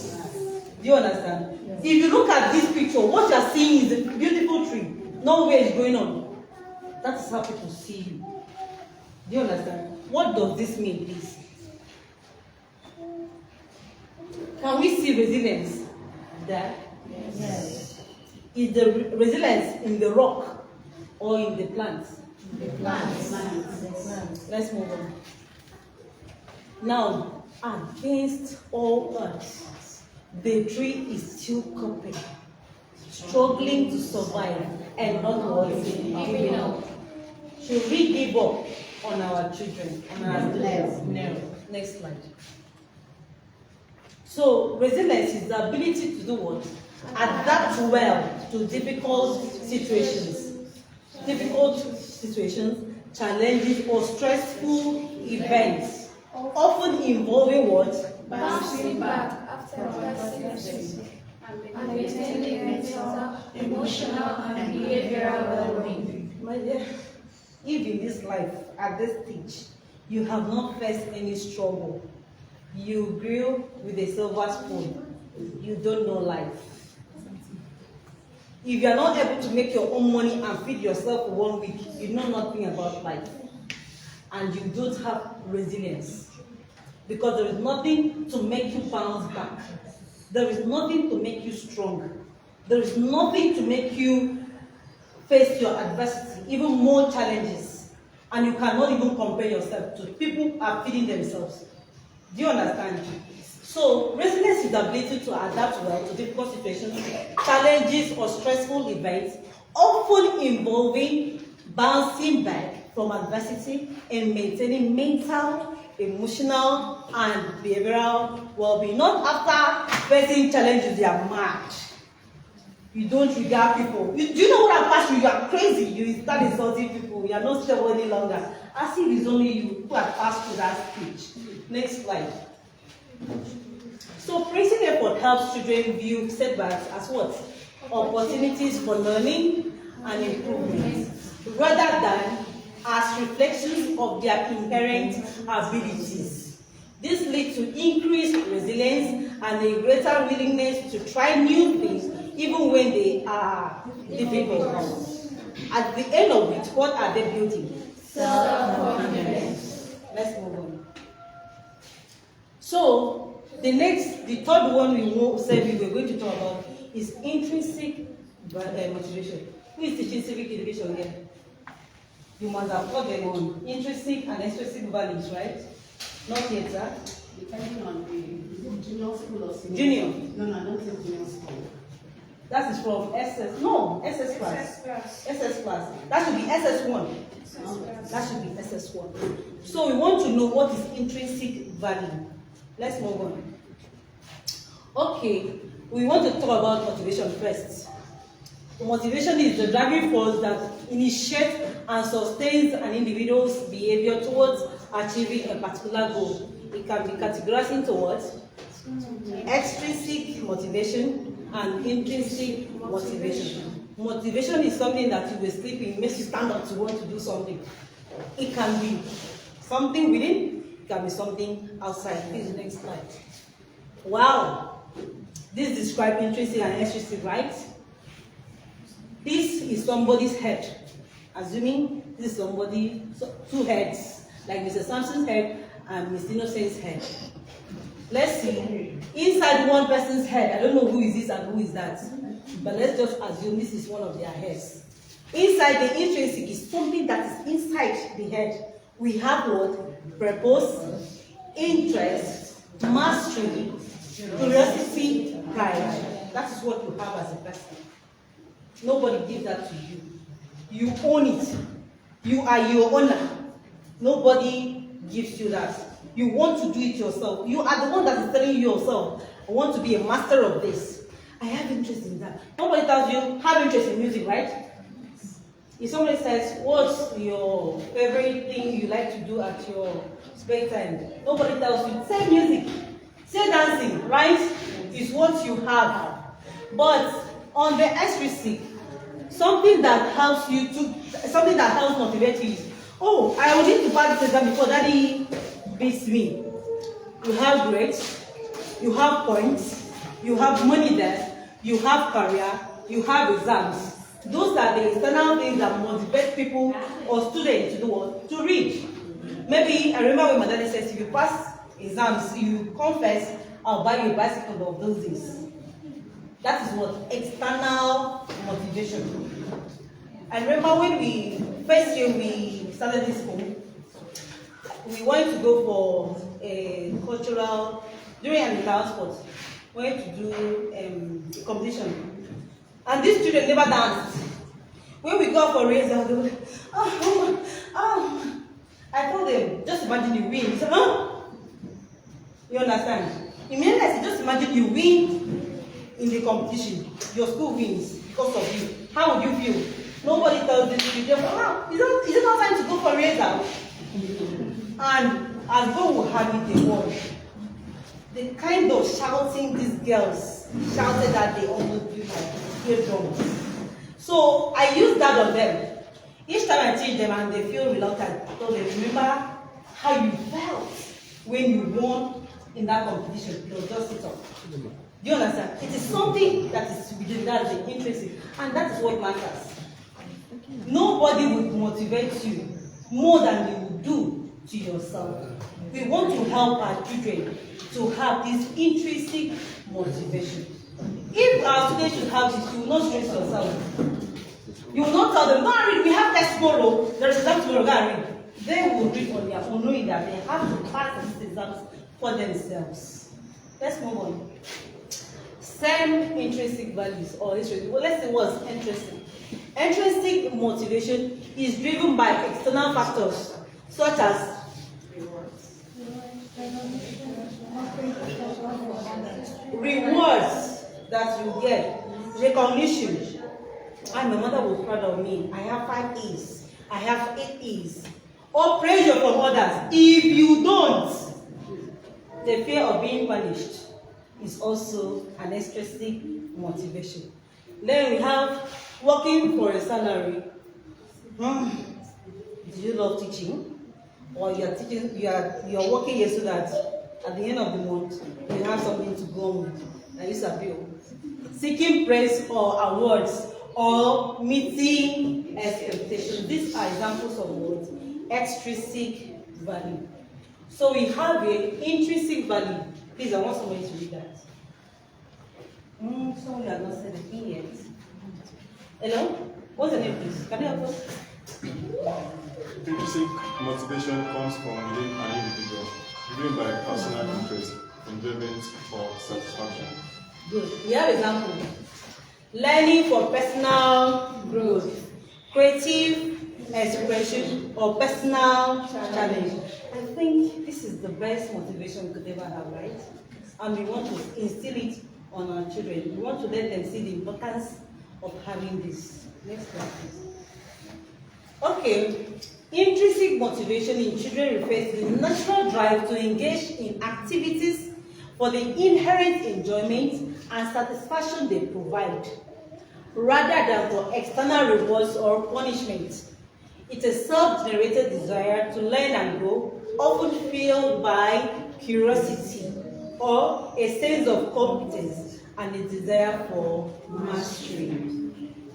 Do you understand? Yes. If you look at this picture, what you are seeing is a beautiful tree. Nowhere is going on. That is how people see you. Do you understand? What does this mean, please? Can we see resilience there? Yes. Is the resilience in the rock or in the plants? The plants. Let's move on. Now, against all odds, the tree is still coping, struggling to survive and not giving up. Should we give up on our children, on our lives? No. Next slide. So, resilience is the ability to do what? Adapt well to difficult situations, challenges, or stressful events, often involving what? Bouncing back after adversity and maintaining mental, emotional, and behavioral well-being. My dear, if in this life, at this stage, you have not faced any struggle, you grew with a silver spoon, you don't know life. If you are not able to make your own money and feed yourself for 1 week, you know nothing about life. And you don't have resilience. Because there is nothing to make you bounce back. There is nothing to make you strong. There is nothing to make you face your adversity, even more challenges. And you cannot even compare yourself to people who are feeding themselves. Do you understand? So, resilience is the ability to adapt well to difficult situations, challenges, or stressful events, often involving bouncing back from adversity and maintaining mental, emotional, and behavioral well-being. Not after facing challenges, they are mad. You don't regard people. Do you know what I'm passing? You are crazy. You start insulting people. You are not stable any longer. As if it's only you who have passed through that stage. Next slide. So praising effort helps children view setbacks as what? Opportunities for learning and improvement, rather than as reflections of their inherent abilities. This leads to increased resilience and a greater willingness to try new things even when they are difficult. At the end of it, what are they building? Self-confidence. Let's move on. So, the third one we said we were going to talk about is intrinsic motivation. Who is teaching civic education here? You must have taught them on intrinsic and extrinsic values, right? Not yet, sir? Depending on the junior school or senior. Junior? No, I don't think junior school. That is from SS. No, SS class. SS class. That should be SS1. That should be SS1. So we want to know what is intrinsic value. Let's move on. Okay, we want to talk about motivation first. Motivation is the driving force that initiates and sustains an individual's behavior towards achieving a particular goal. It can be categorized into what? Extrinsic motivation and intrinsic motivation. Motivation is something that you will sleep in, makes you stand up to want to do something. It can be something within, it can be something outside. Please, next slide. Wow, this describes intrinsic and extrinsic, right? This is somebody's head. Assuming this is somebody, two heads, like Mr. Sampson's head and Mr. Innocent's head. Let's see. Inside one person's head, I don't know who is this and who is that, but let's just assume this is one of their heads. Inside the intrinsic is something that is inside the head. We have what? Purpose, interest, mastery, curiosity, pride. That is what you have as a person. Nobody gives that to you. You own it. You are your owner. Nobody gives you that. You want to do it yourself. You are the one that is telling you yourself, I want to be a master of this. I have interest in that. Nobody tells you, have interest in music, right? If somebody says, what's your favorite thing you like to do at your spare time? Nobody tells you, say music, say dancing, right? Is what you have. But on the extrinsic, something that helps motivate you is, oh, I will need to pass this exam before daddy beats me. You have grades, you have points, you have money there, you have career, you have exams. Those are the external things that motivate people or students to do what? To read. Maybe, I remember when my daddy says, if you pass exams, you confess, I'll buy you a bicycle of those days. That is what? External motivation. I remember when first year we started this school, we wanted to go for a cultural, during an entire sport, we wanted to do a competition. And these children never danced. When we go for race, they were like, I told them, just imagine you win. He said, you understand? Immediately I said, just imagine you win in the competition. Your school wins because of you. How would you feel? Nobody tells this to you. Is it not time to go for race now? And as God will have it, they won. The kind of shouting these girls shouted that they almost feel like eardrums. So I use that on them. Each time I teach them and they feel reluctant, so they remember how you felt when you won in that competition. They'll just sit up. Do you understand? It is something that is within that is interesting, and that is what matters. Nobody would motivate you more than you would do to yourself. We want to help our children to have this intrinsic motivation. If our students should have this, you will not stress yourself. You will not tell them, go and read, we have test tomorrow, there is exam tomorrow, go and read. They will read on their own, knowing that they have to pass these exams for themselves. Let's move on. Same intrinsic values, or intrinsic, well, let's say what's interesting. Intrinsic motivation is driven by external factors, such as rewards that you get, recognition. And my mother was proud of me. I have 5 E's. I have 8 E's. Or pressure from others. If you don't, the fear of being punished is also an extrinsic motivation. Then we have working for a salary. Do you love teaching? Or you are teaching, you are working here so that at the end of the month you have something to go on with. That is a bill. Seeking praise or awards or meeting expectations. These are examples of what? Extrinsic value. So we have an intrinsic value. Please, I want somebody to read that. Sorry, I've not said the thing yet. Hello? What's the name, please? Can you help us? Intrinsic motivation comes from within an individual, driven by personal interest, enjoyment, or satisfaction. Good. We have examples. Learning for personal growth, creative expression, or personal challenge. I think this is the best motivation we could ever have, right? And we want to instill it on our children. We want to let them see the importance of having this. Next slide, please. Okay, intrinsic motivation in children refers to the natural drive to engage in activities for the inherent enjoyment and satisfaction they provide, rather than for external rewards or punishment. It is a self-generated desire to learn and grow, often fueled by curiosity or a sense of competence and a desire for mastery.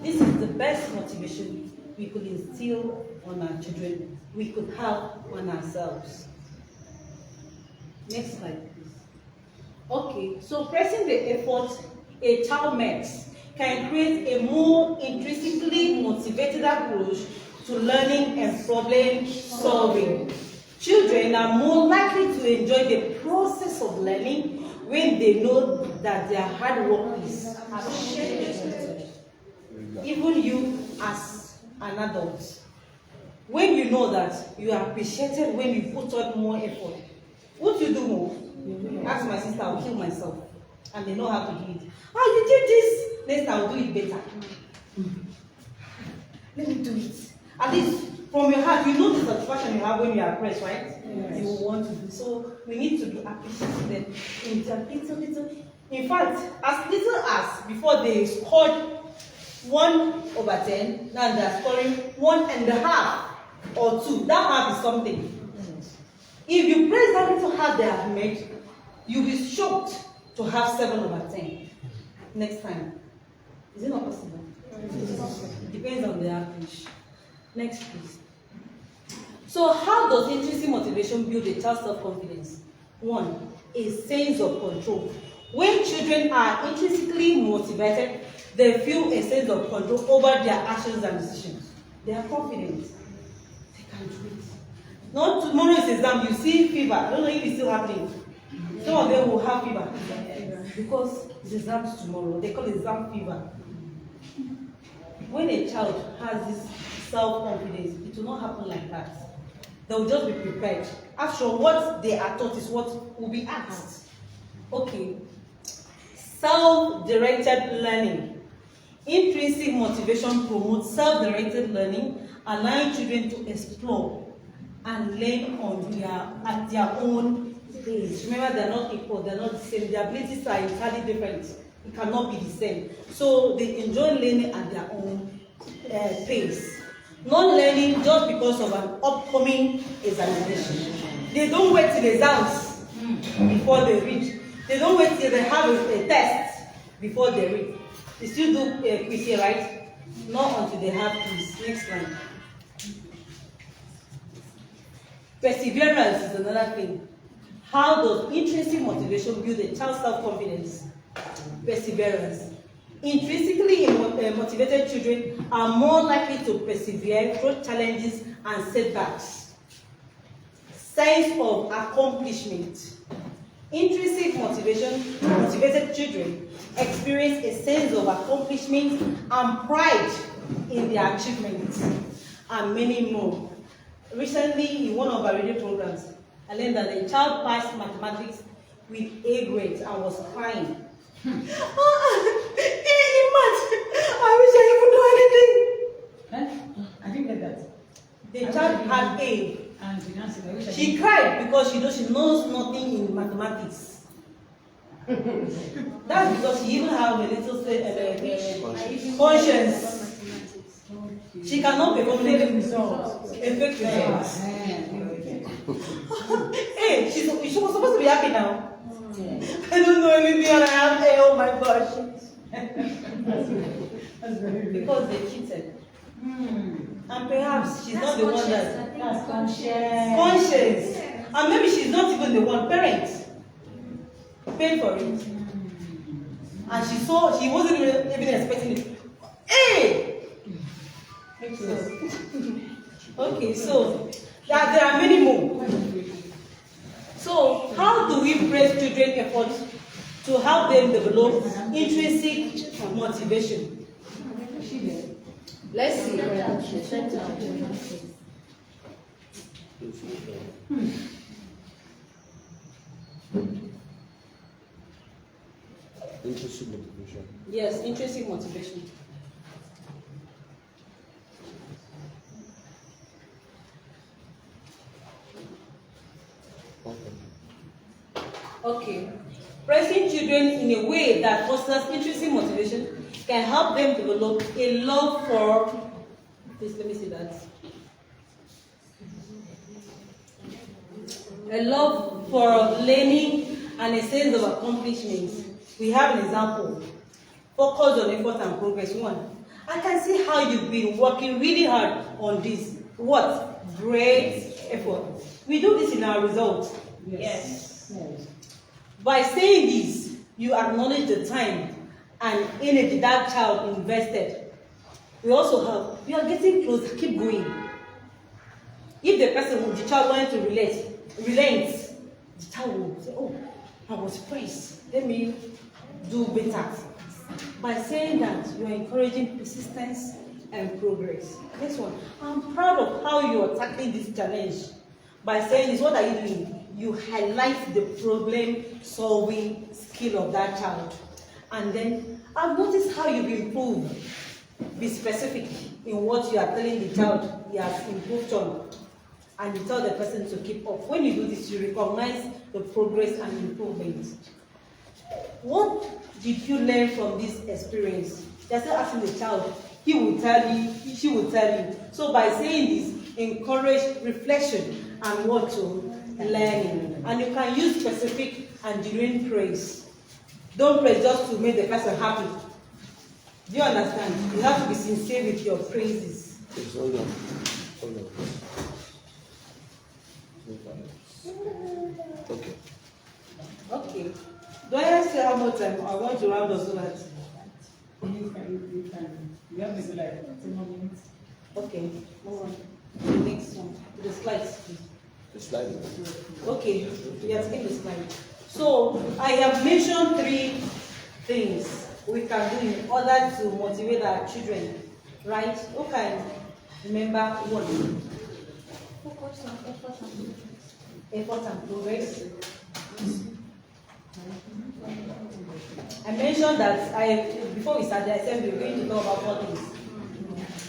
This is the best motivation we could instill on our children, we could have on ourselves. Next slide, please. Okay, so pressing the effort a child makes can create a more intrinsically motivated approach to learning and problem solving. Children are more likely to enjoy the process of learning when they know that their hard work is appreciated. Even you as an adult, when you know that you are appreciated when you put on more effort, what you do more? Ask my sister, I'll kill myself. And they know how to do it. Oh, you did this. Next time I'll do it better. Let me do it. At least from your heart, you know the satisfaction you have when you are pressed, right? Yes. You will want to do. So we need to be appreciated them in little. In fact, as little as before they scored 1/10, now they are scoring 1.5 or 2. That half is something. If you praise that little half they have made, you'll be shocked to have 7/10 next time. Is it not possible? It depends on the average. Next, please. So how does intrinsic motivation build a child's self-confidence? One, a sense of control. When children are intrinsically motivated, they feel a sense of control over their actions and decisions. They are confident. They can do it. Not tomorrow's exam, you see fever. I don't know if it's still happening. Some of them will have fever because it's exams tomorrow. They call it exam fever. When a child has this self-confidence, it will not happen like that. They will just be prepared. After all, what they are taught is what will be asked. Okay. Self-directed learning. Intrinsic motivation promotes self-directed learning, allowing children to explore and learn at their own pace. Remember, they're not equal, they're not the same. Their abilities are entirely different. It cannot be the same. So they enjoy learning at their own pace. Not learning just because of an upcoming examination. They don't wait till exams before they read. They don't wait till they have a test before they read. They still do quiz here, right? Not until they have quiz. Next line. Perseverance is another thing. How does intrinsic motivation build a child's self-confidence? Perseverance. Intrinsically motivated children are more likely to persevere through challenges and setbacks. Sense of accomplishment. Intrinsic motivated children experience a sense of accomplishment and pride in their achievements, and many more. Recently, in one of our radio programs, I learned that a child passed mathematics with A grades and was crying. In math, I wish I could do anything. I didn't get that. The child had A. And she cried because she knows nothing in mathematics. That's because she even has a little conscience. She cannot perform the results. Hey, she was supposed to be happy now. I don't know anything and I have A, oh my gosh. Because they cheated. And perhaps she's not the one that's conscious. And maybe she's not even the one parent paid for it. And she wasn't even expecting it. Hey! Okay, so there are many more. So how do we praise children's efforts to help them develop intrinsic motivation? Let's see. Intrinsic motivation. Yes, intrinsic motivation. Okay. Praising children in a way that fosters intrinsic motivation can help them develop a love for, please let me see that. A love for learning and a sense of accomplishment. We have an example. Focus on effort and progress. One, I can see how you've been working really hard on this. What? Great effort. We do this in our results. Yes. By saying this, you acknowledge the time and energy that child invested. We also have, we are getting close, keep going. If the child wanted to relent, the child will say, oh, I was praised, let me do better. By saying that, you are encouraging persistence and progress. Next one, I'm proud of how you are tackling this challenge. By saying this, what are you doing? You highlight the problem-solving skill of that child. And then, I've noticed how you've improved. Be specific in what you are telling the child he has improved on. And you tell the person to keep up. When you do this, you recognize the progress and improvement. What did you learn from this experience? Just asking the child, he will tell you, she will tell you. So by saying this, encourage reflection and what to learning. And you can use specific and genuine praise. Don't praise just to make the person happy. Do you understand? You have to be sincere with your praises. Yes, hold on. Hold on. Okay. Okay. Do I still have more time? I want to round up so that. You have maybe like 10 more minutes. Okay. Move on. The next one. The slides, please. The slide. Okay. Yes, take the slide. So I have mentioned 3 things we can do in order to motivate our children, right? Who can remember one? Focus on effort and progress. Effort and progress. I mentioned that before we started, I said we were going to talk about 4 things.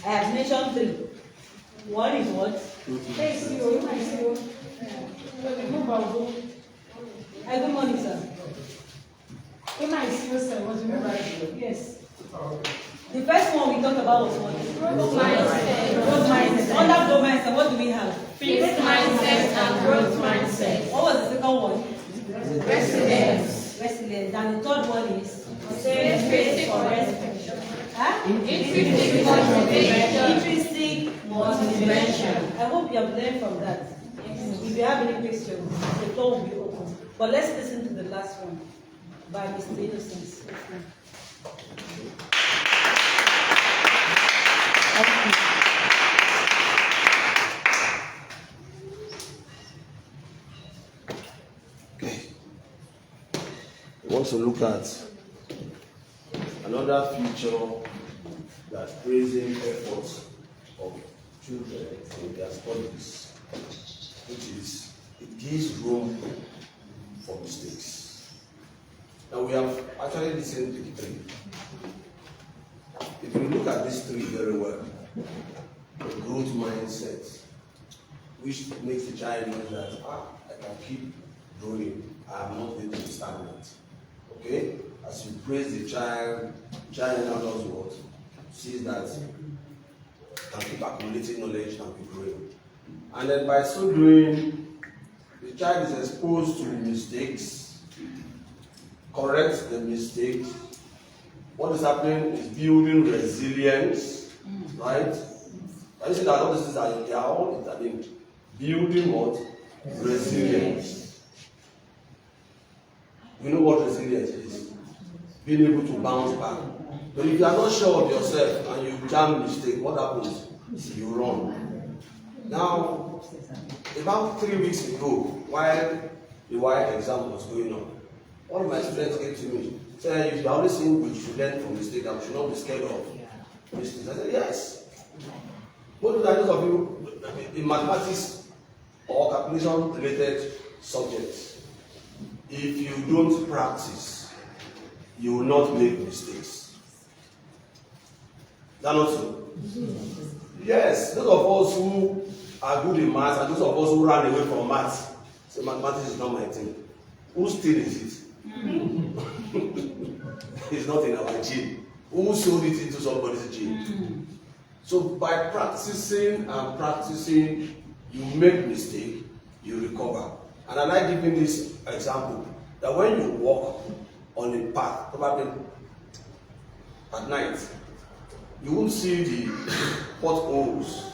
I have mentioned 3. One is what? Hey, CEO, you might see you. Good morning, sir. You might see you, sir. What do you remember? Yes. The first one we talked about was what? Growth mindset. Growth mindset. Under growth mindset, what do we have? Fixed mindset and growth mindset. What was the second one? Resilience. Resilience. And the third one is? Intrinsic motivation. Huh? Intrinsic motivation. Intrinsic motivation. I hope you have learned from that. If you have any questions, the floor will be open. But let's listen to the last one by Mr. Innocence. Okay. We want to look at another feature that praising efforts of children in their studies, which is it gives room for mistakes. Now we have actually listened to the 3. If you look at these 3 very well, the growth mindset, which makes the child know that I can keep growing, I am not going to be stagnant. Okay? As you praise the child now does what? Sees that can keep accumulating knowledge and be growing. And then by so doing, the child is exposed to mistakes, corrects the mistakes. What is happening is building resilience, right? I see that all these things they are all interlinked. Building what? Resilience. You know what resilience is? Being able to bounce back. But if you are not sure of yourself and you jam mistake, what happens? You run. Now, about 3 weeks ago, while the WIAC exam was going on, one of my students came to me, said, "You always think we should learn from mistakes and we should not be scared of mistakes." I said, yes. What do those of you in mathematics or calculation related subjects? If you don't practice, you will not make mistakes. Is that not so? Yes, those of us who are good in maths and those of us who ran away from maths say mathematics is not my thing. Whose thing is it? It's not in our gene. Who sold it into somebody's gene? So by practicing and practicing, you make mistake, you recover. And I like giving this example that when you walk on a path, probably at night, you won't see the potholes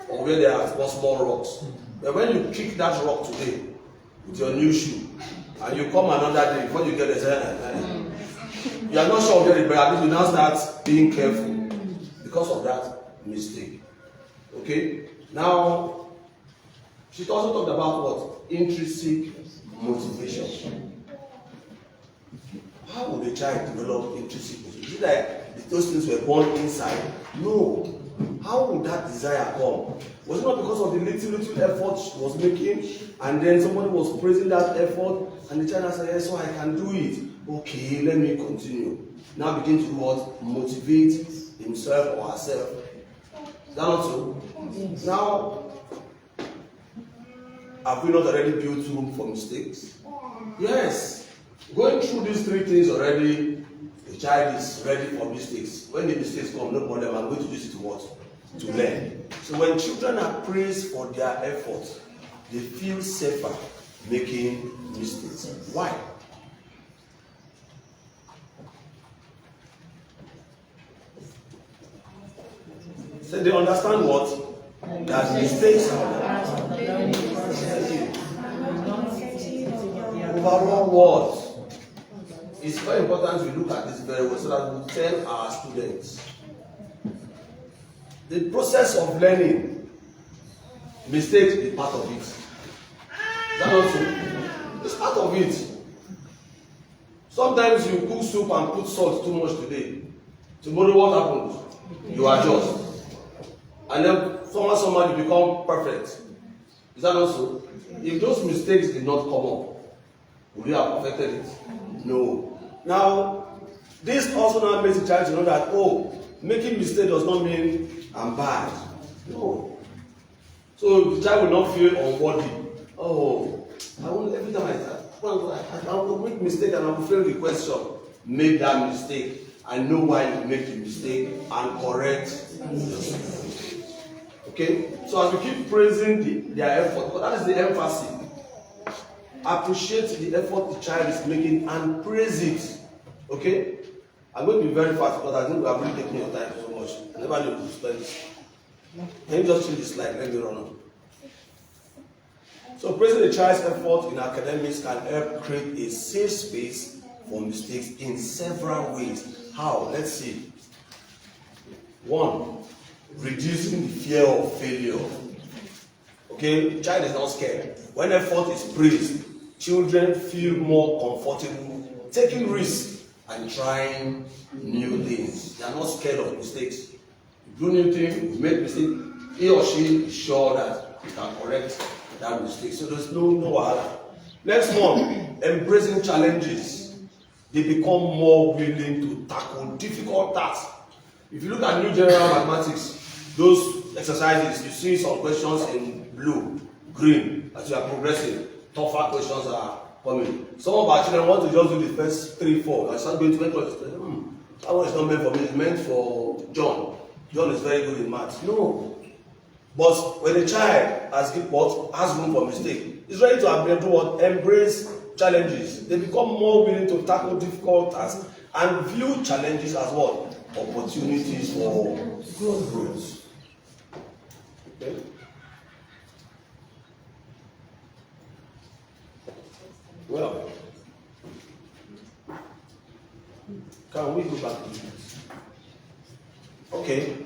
or where there are small rocks. But when you kick that rock today with your new shoe, and you come another day before you get there, you are not sure of it, but at least you now start being careful because of that mistake. Okay? Now, she also talked about what? Intrinsic motivation. How would a child develop intrinsic motivation? Is it like those things were born inside? No. How would that desire come? Was it not because of the little effort she was making, and then somebody was praising that effort, and the child said, yes, so I can do it. Okay, let me continue. Now begin to what? Motivate himself or herself. Is that not so? Yes. Now, have we not already built room for mistakes? Yes. Going through these 3 things already, the child is ready for mistakes. When the mistakes come, no problem, I'm going to use it to what? To learn. So when children are praised for their effort, they feel safer making mistakes. Why? So they understand what? That mistakes are overall what? It's very important we look at this very well so that we tell our students. The process of learning, mistakes is part of it. Is that not true? It's part of it. Sometimes you cook soup and put salt too much today. Tomorrow what happens? You adjust. And then somehow you become perfect. Is that not so? If those mistakes did not come up, would you have affected it? No. Now, this also now makes the child to know that, oh, making mistake does not mean I'm bad. No. So the child will not feel unworthy. Oh, I won't, every time I will make mistake and I will fail the question. Make that mistake. I know why you make the mistake and correct yourself. Okay? So as we keep praising their effort, because that is the emphasis. Appreciate the effort the child is making and praise it. Okay? I'm going to be very fast because I think we have really taken your time so much. I never knew to spend this. Can you just change the slide? Let me run on. So praising the child's effort in academics can help create a safe space for mistakes in several ways. How? Let's see. 1. Reducing the fear of failure. Okay? The child is not scared. When effort is praised, children feel more comfortable taking risks and trying new things. They are not scared of mistakes. You do new things, you make mistakes, he or she is sure that you can correct that mistake. So there's no wahala. Next one, embracing challenges. They become more willing to tackle difficult tasks. If you look at new general mathematics, those exercises, you see some questions in blue, green, as you are progressing, tougher questions are coming. Some of our children want to just do the first 3, 4. I start going to make questions. That one is not meant for me, it's meant for John. John is very good in maths. No. But when a child has room for mistake, he's ready to embrace challenges. They become more willing to tackle difficult tasks and view challenges as what? Opportunities for growth. Okay? Well, can we go back to this? Okay.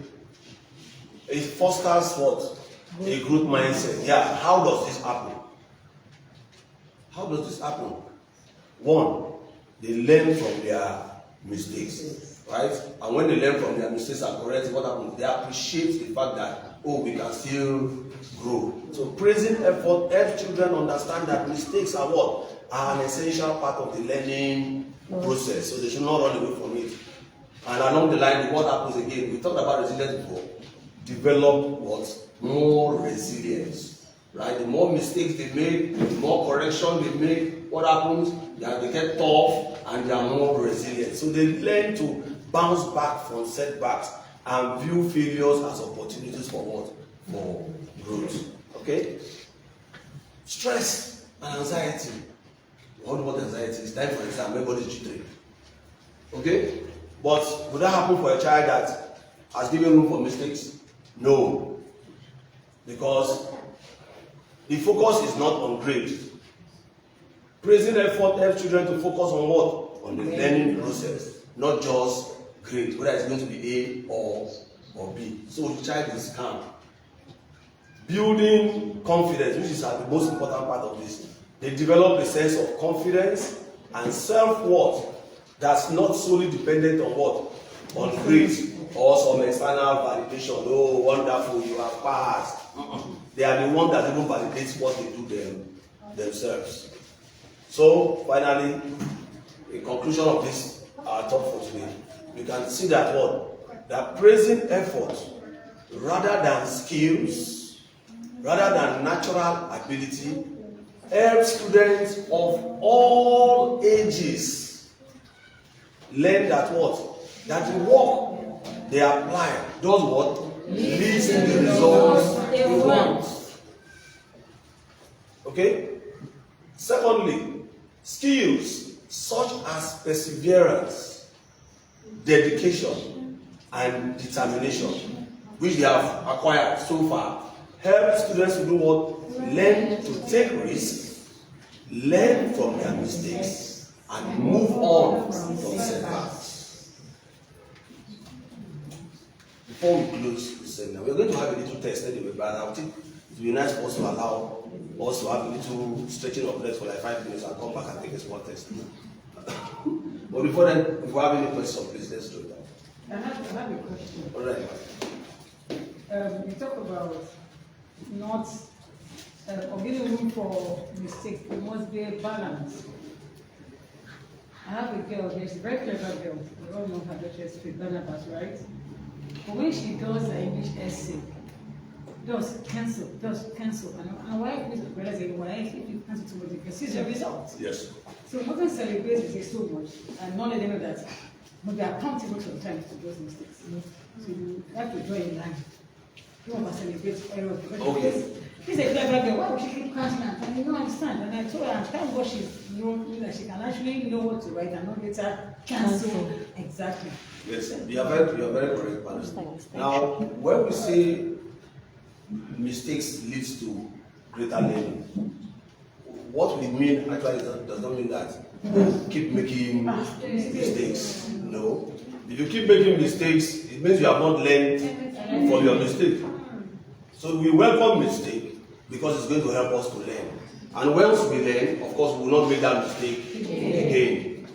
It fosters what? A growth mindset. Yeah, how does this happen? How does this happen? 1, they learn from their mistakes, right? And when they learn from their mistakes and correct, what happens? They appreciate the fact that, oh, we can still grow. So praising effort helps children understand that mistakes are what? Are an essential part of the learning process. So they should not run away from it. And along the line, what happens again? We talked about resilience before. Develop what? More resilience. Right? The more mistakes they make, the more correction they make, what happens? They get tough and they are more resilient. So they learn to bounce back from setbacks and view failures as opportunities for what? For growth. Okay? Stress and anxiety. What about anxiety? It's time for exam, everybody's cheating. Okay? But would that happen for a child that has given room for mistakes? No. Because the focus is not on grade. Praising effort helps children to focus on what? On the learning process, not just grade, whether it's going to be A or B. So the child is calm. Building confidence, which is the most important part of this. They develop a sense of confidence and self-worth that's not solely dependent on what? On grades or some external validation. Oh, wonderful, you have passed. They are the ones that even validate what they do themselves. So, finally, in conclusion of this talk for today, we can see that what? That praising effort rather than skills, rather than natural ability, helps students of all ages learn that what? That the work they apply does what? Leads to the results they want. Okay? Secondly, skills such as perseverance, dedication, and determination which they have acquired so far, help students to do what? Learn to take risks, learn from their mistakes, and move on from setbacks. Before we close the seminar, we are going to have a little test anyway, but I think it would be nice for us to allow us to have a little stretching of legs for like 5 minutes and come back and take a small test. But before then, if you have any questions, please let's do that. I have a question. All right. You talk about not giving room for mistakes. There must be a balance. I have a girl, she's a very clever girl. We all know her, Duchess, Barnabas, right? But when she does the English essay, does cancel. And why is it realizing why if you cancel too much, you can see the result? Yes. So we often celebrate mistakes so much and not letting know that but they are accountable sometimes to those mistakes. So you have to draw a line. You want to celebrate errors because she's a clever girl. Why would she keep canceling? And you don't understand. And I told her, and thank God she's known that she can actually know what to write and not later cancel. Exactly. Yes, you are very correct, madam. Now, when we say mistakes leads to greater learning, what we mean actually does not mean that keep making mistakes. No. If you keep making mistakes, it means you have not learned from your mistake. So we welcome mistake because it's going to help us to learn. And once we learn, of course, we will not make that mistake again.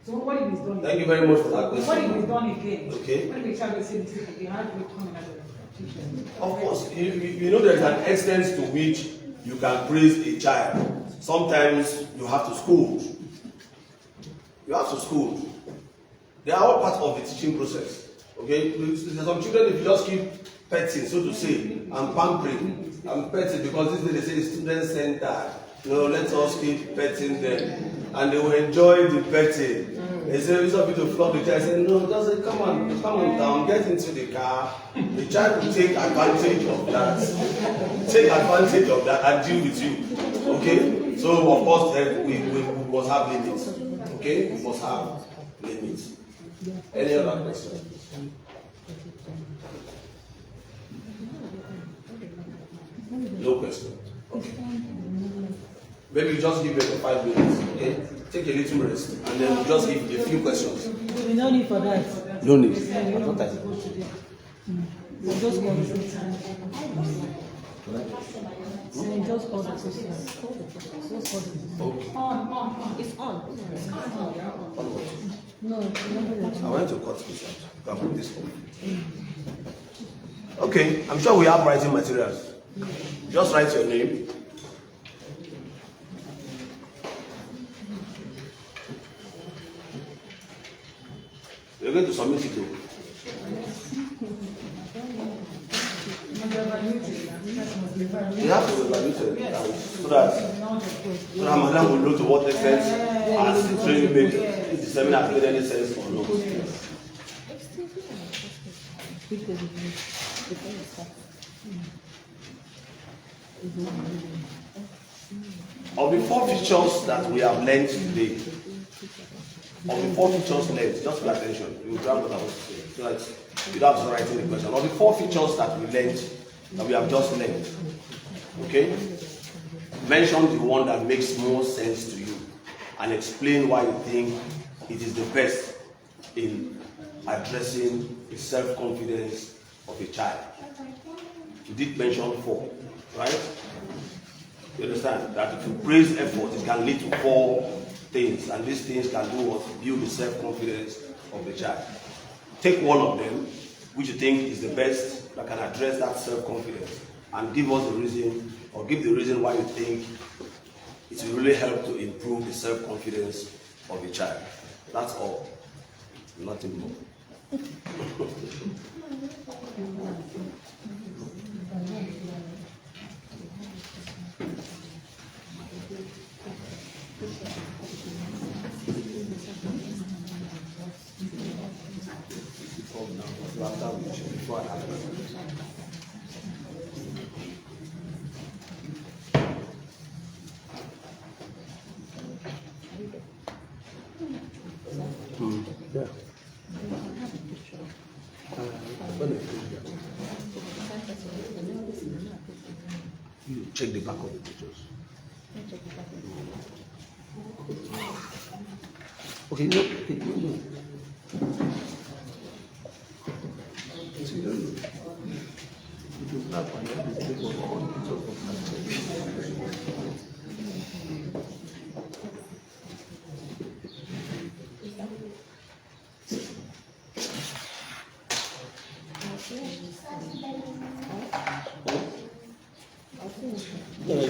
So what if it's done again? Thank you very much for that question. What if it's done again? Okay. What if a child will say mistake again? How do we come in as a teacher? Of course, you know there is an extent to which you can praise a child. Sometimes you have to scold. You have to scold. They are all part of the teaching process. Okay? There's some children, if you just keep petting, so to say, and pampering, and petting, because this is they say student-centered. No, let us keep petting them. And they will enjoy the petting. They say, it's not to flog the child. I say, no, just come on down, get into the car. The child will take advantage of that. Take advantage of that and deal with you. Okay? So, of course, we must have limits. Okay? We must have limits. Any other question? No question. Okay. Maybe you just give it for 5 minutes. Okay? Take a little rest and then we'll just give a few questions. We no need for that. No need. Just call the question. Just call the question. On. It's on. No, I want to cut this out. You can put this on. Okay, I'm sure we have writing materials. Just write your name. You're going to submit it to. You have to evaluate it so that Madam will know to what extent as the training make the seminar made any sense or not. Of the 4 features that we have learned today, of the 4 features learned, just pay attention, you will grab what I was saying, so that you don't have to write in the question. Of the 4 features that we learned, that we have just learned, okay? Mention the one that makes more sense to you and explain why you think it is the best in addressing the self-confidence of a child. You did mention 4, right? You understand that if you praise effort, it can lead to 4 things, and these things can do what? Build the self-confidence of the child. Take one of them, which you think is the best that can address that self-confidence, and give us the reason, or give the reason why you think it will really help to improve the self-confidence of the child. That's all. Nothing more. Before and after. Yeah. check the back of the pictures. Okay, no, okay, no. See, no. It is not fine. That is the one picture of that. Yeah,